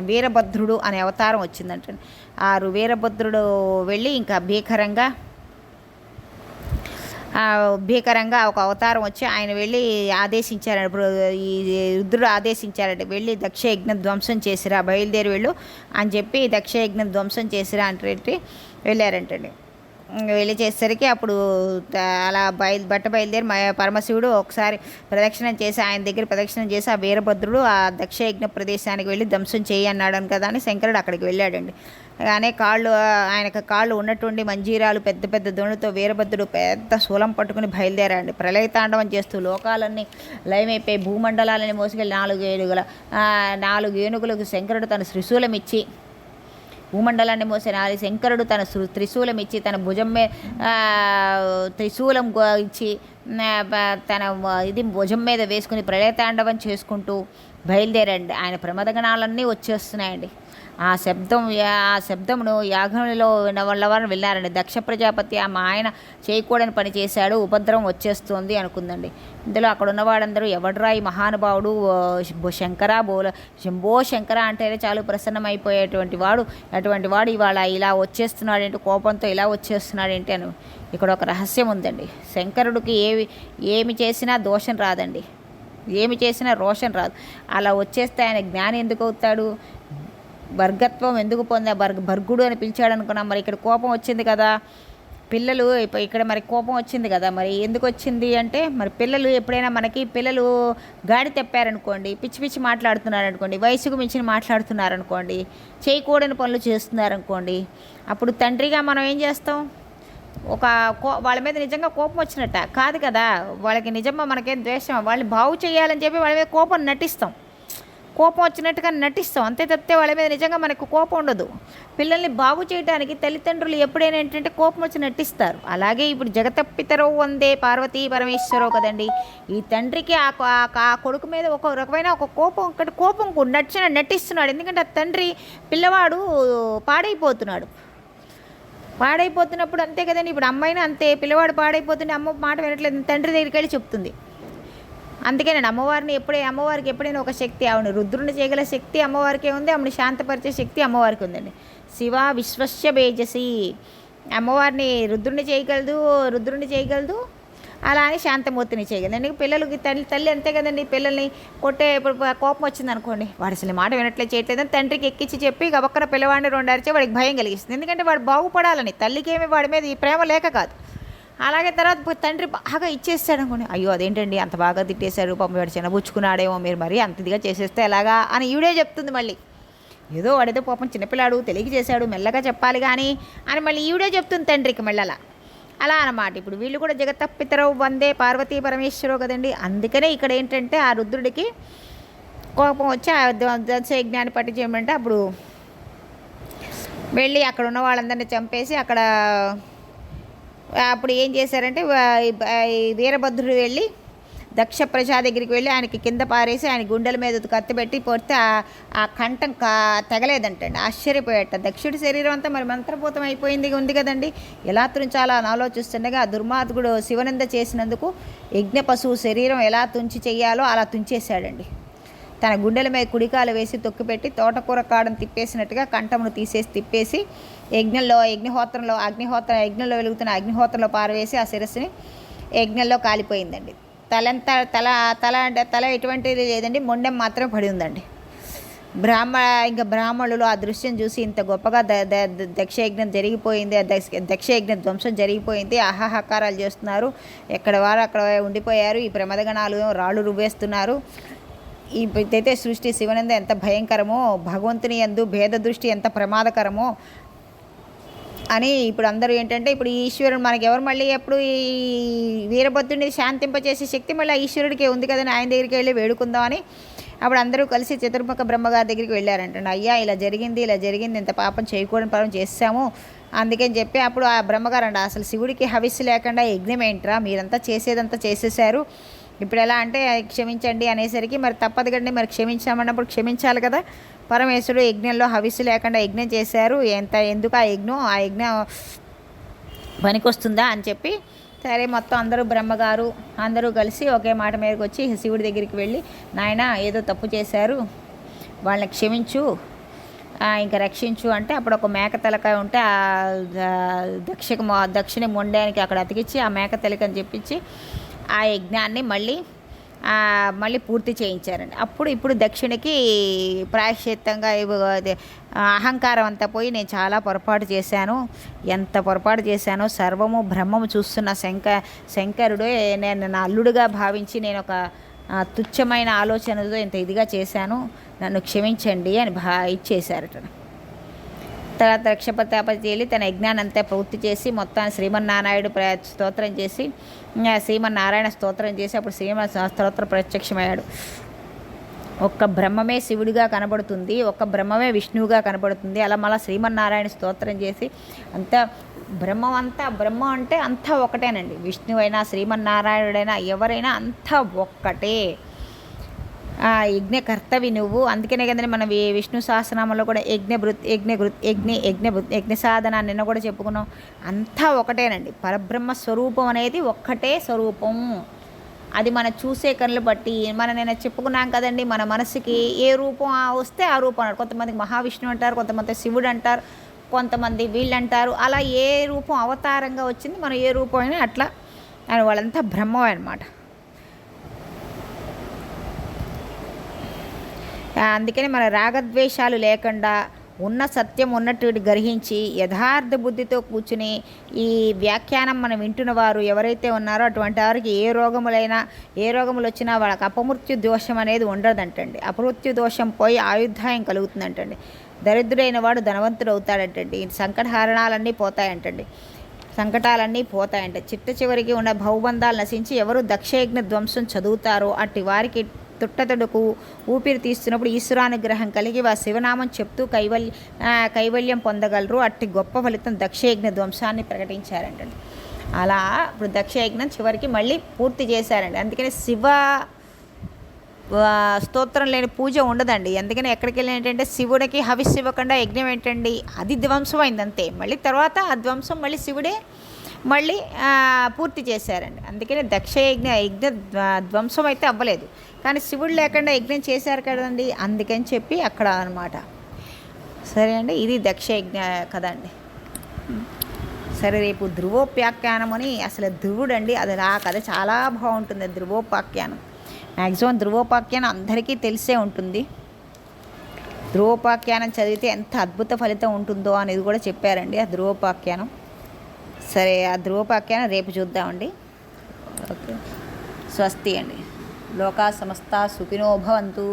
A: వీరభద్రుడు అనే అవతారం వచ్చిందంటండి. ఆ వీరభద్రుడు వెళ్ళి ఇంకా భీకరంగా ఒక అవతారం వచ్చి ఆయన వెళ్ళి ఆదేశించారండి. ఇప్పుడు ఈ రుద్రుడు ఆదేశించారంటే వెళ్ళి దక్షయజ్ఞం ధ్వంసం చేసిరా, బయలుదేరి వెళ్ళు అని చెప్పి దక్షయజ్ఞం ధ్వంసం చేసిరా అంటే వెళ్ళారంటండి. వెళ్ళి చేసేసరికి అప్పుడు అలా బయలుదేరి పరమశివుడు ఒకసారి ప్రదక్షిణం చేసి ఆయన దగ్గర ప్రదక్షిణం చేసి ఆ వీరభద్రుడు ఆ దక్షయజ్ఞ ప్రదేశానికి వెళ్ళి ధ్వంసం చేయి అన్నాడు కదా అని శంకరుడు అక్కడికి వెళ్ళాడండి. కానీ ఆయనకు కాళ్ళు ఉన్నటువంటి మంజీరాలు పెద్ద పెద్ద దొండతో వీరభద్రుడు పెద్ద శూలం పట్టుకుని బయలుదేరాడు. ప్రళయతాండవం చేస్తూ లోకాలన్నీ లయమైపోయి భూమండలాలని మోసుకెళ్ళి 4 ఏనుగులకు శంకరుడు తన త్రిశూలం ఇచ్చి భూమండలాన్ని మోసిన శంకరుడు తన త్రిశూలం ఇచ్చి తన భుజం మీద త్రిశూలం ఇచ్చి తన ఇది భుజం మీద వేసుకుని ప్రళయతాండవం చేసుకుంటూ బయలుదేరండి. ఆయన ప్రమదగణాలన్నీ వచ్చేస్తున్నాయండి. ఆ శబ్దమును యాగంలో వాళ్ళవారు వెళ్ళారండి. దక్ష ప్రజాపతి మా ఆయన చేయకూడని పని చేశాడు, ఉపద్రవం వచ్చేస్తుంది అనుకుందండి. ఇందులో అక్కడ ఉన్నవాడందరూ ఎవడ్రా ఈ మహానుభావుడు, శంభో శంకర అంటేనే చాలు ప్రసన్నమైపోయేటువంటి వాడు, అటువంటి వాడు ఇవాళ ఇలా వచ్చేస్తున్నాడేంటి, కోపంతో ఇలా వచ్చేస్తున్నాడేంటి అని ఇక్కడ ఒక రహస్యం ఉందండి. శంకరుడికి ఏమి చేసినా దోషం రాదండి, ఏమి చేసినా రోషం రాదు. అలా వచ్చేస్తే ఆయన జ్ఞాని ఎందుకు అవుతాడు, భర్గత్వం ఎందుకు భర్గుడు అని పిలిచాడు అనుకున్నాం. మరి ఇక్కడ కోపం వచ్చింది కదా, పిల్లలు ఇక్కడ మరి కోపం వచ్చింది కదా, మరి ఎందుకు వచ్చింది అంటే మరి పిల్లలు ఎప్పుడైనా పిల్లలు గాడి తెప్పారనుకోండి, పిచ్చి పిచ్చి మాట్లాడుతున్నారనుకోండి, వయసుకు మించిన మాట్లాడుతున్నారనుకోండి, చేయకూడని పనులు చేస్తున్నారనుకోండి, అప్పుడు తండ్రిగా మనం ఏం చేస్తాం, వాళ్ళ మీద నిజంగా కోపం వచ్చినట్ట కాదు కదా, వాళ్ళకి నిజంగా మనకేం ద్వేషం, వాళ్ళని బాగు చేయాలని చెప్పి వాళ్ళ మీద కోపం వచ్చినట్టుగా నటిస్తాం, అంతే తప్పితే వాళ్ళ మీద నిజంగా మనకు కోపం ఉండదు. పిల్లల్ని బాగు చేయడానికి తల్లిదండ్రులు ఎప్పుడైనా ఏంటంటే కోపం వచ్చి నటిస్తారు. అలాగే ఇప్పుడు జగతపితరో వందే పార్వతీ పరమేశ్వరో కదండి, ఈ తండ్రికి ఆ కొడుకు మీద ఒక రకమైన ఒక కోపం నటిస్తున్నాడు. ఎందుకంటే ఆ తండ్రి పిల్లవాడు పాడైపోతున్నప్పుడు అంతే కదండి. ఇప్పుడు అమ్మాయినా అంతే, పిల్లవాడు పాడైపోతుంటే అమ్మ మాట వినట్లేదు, తండ్రి దగ్గరికి వెళ్ళి చెప్తుంది. అందుకేనండి అమ్మవారికి ఎప్పుడైనా ఒక శక్తి, ఆవిడ రుద్రుని చేయగల శక్తి అమ్మవారికే ఉంది, ఆవిడని శాంతపరిచే శక్తి అమ్మవారికి ఉందండి. శివ విశ్వస్య బేజసి, అమ్మవారిని రుద్రుని చేయగలదు, అలా అని శాంతమూర్తిని చేయగలదు. ఎందుకు పిల్లలకి తల్లి అంతే కదండి, పిల్లల్ని కొట్టే ఇప్పుడు కోపం వచ్చింది అనుకోండి, వాడు అసలు మాట వినట్లే చేయట్లేదని తండ్రికి ఎక్కించి చెప్పి గబక్కన పిల్లవాడిని 2 అరిచే వాడికి భయం కలిగిస్తుంది. ఎందుకంటే వాడు బాగుపడాలని, తల్లికి ఏమి వాడి మీద ఈ ప్రేమ లేక కాదు. అలాగే తర్వాత తండ్రి బాగా ఇచ్చేస్తాడు అనుకోండి, అయ్యో అదేంటండి అంత బాగా తిట్టేశారు, పాపం వాడు చిన్నబుచ్చుకున్నాడేమో, మీరు మరీ అంత ఇదిగా చేసేస్తే ఎలాగా అని ఈవిడే చెప్తుంది. మళ్ళీ ఏదో వాడేదో పాపం చిన్నపిల్లాడు తెలియక చేశాడు, మెల్లగా చెప్పాలి కానీ అని మళ్ళీ ఈవిడే చెప్తుంది తండ్రికి మళ్ళీ అలా అన్నమాట. ఇప్పుడు వీళ్ళు కూడా జగత్తప్పితరవు వందే పార్వతీ పరమేశ్వరవు కదండి. అందుకనే ఇక్కడ ఏంటంటే ఆ రుద్రుడికి కోపం వచ్చి ఆ దశయజ్ఞాన్ని పట్టి చేయమంటే అప్పుడు వెళ్ళి అక్కడ ఉన్న వాళ్ళందరినీ చంపేసి అప్పుడు ఏం చేశారంటే వీరభద్రుడు వెళ్ళి దక్ష ప్రజా దగ్గరికి వెళ్ళి ఆయనకి కింద పారేసి ఆయన గుండెల మీద కత్తి పెట్టి పొడితే ఆ కంఠం తెగలేదంటండి. ఆశ్చర్యపోయాట. దక్షుడి శరీరం అంతా మరి మంత్రపూతం అయిపోయింది ఉంది కదండి, ఎలా తుంచాలా అని ఆలోచిస్తుండగా ఆ దుర్మార్గుడు శివనింద చేసినందుకు యజ్ఞ పశువు శరీరం ఎలా తుంచి చెయ్యాలో అలా తుంచేశాడండి. తన గుండెల మీద కుడికాలు వేసి తొక్కిపెట్టి తోటకూర కాడను తిప్పేసినట్టుగా కంఠమును తిప్పేసి యజ్ఞంలో వెలుగుతున్న అగ్నిహోత్రంలో పారవేసి ఆ శిరస్సుని యజ్ఞంలో కాలిపోయిందండి. తల ఎటువంటిది లేదండి, మొండెం మాత్రం పడి ఉందండి. బ్రాహ్మణులు ఆ దృశ్యం చూసి ఇంత గొప్పగా దక్షయజ్ఞం జరిగిపోయింది, దక్షయజ్ఞ ధ్వంసం జరిగిపోయింది, ఆహాహాకారాలు చేస్తున్నారు, ఎక్కడ వారు అక్కడ ఉండిపోయారు, ఈ ప్రమదగణాలు రాళ్ళు రువ్వేస్తున్నారు, ఇదైతే సృష్టి శివనంద ఎంత భయంకరమో, భగవంతుని యందు భేద దృష్టి ఎంత ప్రమాదకరమో అని ఇప్పుడు అందరూ ఏంటంటే ఇప్పుడు ఈశ్వరుడు మనకి ఎవరు మళ్ళీ ఎప్పుడు ఈ వీరభద్రుడిని శాంతింపచేసే శక్తి మళ్ళీ ఆ ఈశ్వరుడికే ఉంది కదని ఆయన దగ్గరికి వెళ్ళి వేడుకుందామని అప్పుడు అందరూ కలిసి చతుర్ముఖ బ్రహ్మగారి దగ్గరికి వెళ్ళారంటండి. అయ్యా ఇలా జరిగింది ఇంత పాపం చేయకూడని పాపం చేస్తాము అందుకని చెప్పి అప్పుడు ఆ బ్రహ్మగారు అండి, అసలు శివుడికి హవిస్సు లేకుండా యజ్ఞం ఏంట్రా, మీరంతా చేసేదంతా చేసేసారు, ఇప్పుడు ఎలా అంటే క్షమించండి అనేసరికి మరి తప్పదు కండి, మరి క్షమించామన్నప్పుడు క్షమించాలి కదా. పరమేశ్వరుడు యజ్ఞంలో హవిస్సు లేకుండా యజ్ఞం చేశారు, ఎందుకు ఆ యజ్ఞం పనికొస్తుందా అని చెప్పి సరే మొత్తం అందరూ బ్రహ్మగారు అందరూ కలిసి ఒకే మాట మీదకి వచ్చి శివుడి దగ్గరికి వెళ్ళి, నాయన ఏదో తప్పు చేశారు వాళ్ళని క్షమించు, ఇంకా రక్షించు అంటే అప్పుడు ఒక మేక తలకాయ ఉంటే ఆ దక్షిణ మొండానికి అక్కడ అతికిచ్చి ఆ మేక తలకని చెప్పించి ఆ యజ్ఞాన్ని మళ్ళీ పూర్తి చేయించారండి. ఇప్పుడు దక్షిణకి ప్రాయశ్చిత్తంగా అహంకారం అంతా పోయి నేను చాలా పొరపాటు చేశాను, ఎంత పొరపాటు చేశానో సర్వము బ్రహ్మము చూస్తున్న శంకరుడే నేను నా అల్లుడుగా భావించి నేను ఒక తుచ్చమైన ఆలోచనతో ఇంత ఇదిగా చేశాను, నన్ను క్షమించండి అని ఇచ్చేశారట. తర్వాత రక్షపతాపతి వెళ్ళి తన యజ్ఞాన్ని అంతా పూర్తి చేసి మొత్తాన్ని శ్రీమన్నారాయణుడు స్తోత్రం చేసి శ్రీమన్నారాయణ స్తోత్రం చేసి అప్పుడు స్తోత్ర ప్రత్యక్షమయ్యాడు. ఒక్క బ్రహ్మమే శివుడిగా కనబడుతుంది, ఒక్క బ్రహ్మమే విష్ణువుగా కనబడుతుంది. అలా మళ్ళీ శ్రీమన్నారాయణ స్తోత్రం చేసి అంతా బ్రహ్మ అంటే అంతా ఒకటేనండి, విష్ణువైనా శ్రీమన్నారాయణుడైనా ఎవరైనా అంతా ఒక్కటే, యజ్ఞకర్తవి నువ్వు. అందుకనే కదండి మన విష్ణు సహస్రనామంలో కూడా యజ్ఞ సాధన నిన్న కూడా చెప్పుకున్నాం. అంతా ఒకటేనండి, పరబ్రహ్మ స్వరూపం అనేది ఒక్కటే స్వరూపం. అది మనం చూసే కళ్ళు బట్టి నేను చెప్పుకున్నాం కదండి, మన మనసుకి ఏ రూపం వస్తే ఆ రూపం అన్నారు. కొంతమందికి మహావిష్ణువు అంటారు, కొంతమంది శివుడు అంటారు, కొంతమంది వీళ్ళు అంటారు. అలా ఏ రూపం అవతారంగా వచ్చింది మనం ఏ రూపం అయినా అట్లా అని వాళ్ళంతా బ్రహ్మమే అనమాట. అందుకని మన రాగద్వేషాలు లేకుండా ఉన్న సత్యం ఉన్నట్టు గ్రహించి యథార్థ బుద్ధితో కూర్చుని ఈ వ్యాఖ్యానం మనం వింటున్న వారు ఎవరైతే ఉన్నారో అటువంటి వారికి ఏ రోగములు వచ్చినా వాళ్ళకి అపమృత్యు దోషం అనేది ఉండదంటండి. అపమృత్యు దోషం పోయి ఆయుర్దాయం కలుగుతుందంటండి. దరిద్రుడైన వాడు ధనవంతుడు అవుతాడంటండి. సంకటహారణాలన్నీ పోతాయంట. చిట్ట చివరికి ఉన్న భవబంధాలు నశించి ఎవరు దక్షయజ్ఞ ధ్వంసం చదువుతారో అట్టి వారికి తుట్టతడుకు ఊపిరి తీస్తున్నప్పుడు ఈశ్వరానుగ్రహం కలిగి వారి శివనామం చెప్తూ కైవల్యం పొందగలరు. అట్టి గొప్ప ఫలితం దక్షయజ్ఞ ధ్వంసాన్ని ప్రకటించారంటండి. అలా ఇప్పుడు దక్షయజ్ఞం చివరికి మళ్ళీ పూర్తి చేశారండి. అందుకని శివ స్తోత్రం లేని పూజ ఉండదండి. అందుకని ఎక్కడికి వెళ్ళి ఏంటంటే శివుడికి హవిస్సు ఇవ్వకుండా యజ్ఞం ఏంటండి, అది ధ్వంసం అయింది అంతే. మళ్ళీ తర్వాత ఆ ధ్వంసం మళ్ళీ శివుడే మళ్ళీ పూర్తి చేశారండి. అందుకని యజ్ఞ ధ్వంసం అయితే అవ్వలేదు, కానీ శివుడు లేకుండా యజ్ఞం చేశారు కదండి, అందుకని చెప్పి అక్కడ అనమాట. సరే అండి, ఇది దక్షయజ్ఞ కథ అండి. సరే, రేపు ధ్రువోపాఖ్యానం అని, అసలు ధ్రువుడు అండి, అది ఆ కథ చాలా బాగుంటుంది. ధ్రువోపాఖ్యానం మ్యాక్సిమం ధ్రువోపాఖ్యానం అందరికీ తెలిసే ఉంటుంది. ధ్రువోపాఖ్యానం చదివితే ఎంత అద్భుత ఫలితం ఉంటుందో అనేది కూడా చెప్పారండి ఆ ధ్రువోపాఖ్యానం. సరే, ఆ ధ్రువోపాఖ్యానం రేపు చూద్దామండి. ఓకే, స్వస్తి అండి. లోకా సమస్త సుఖినో భవంతు.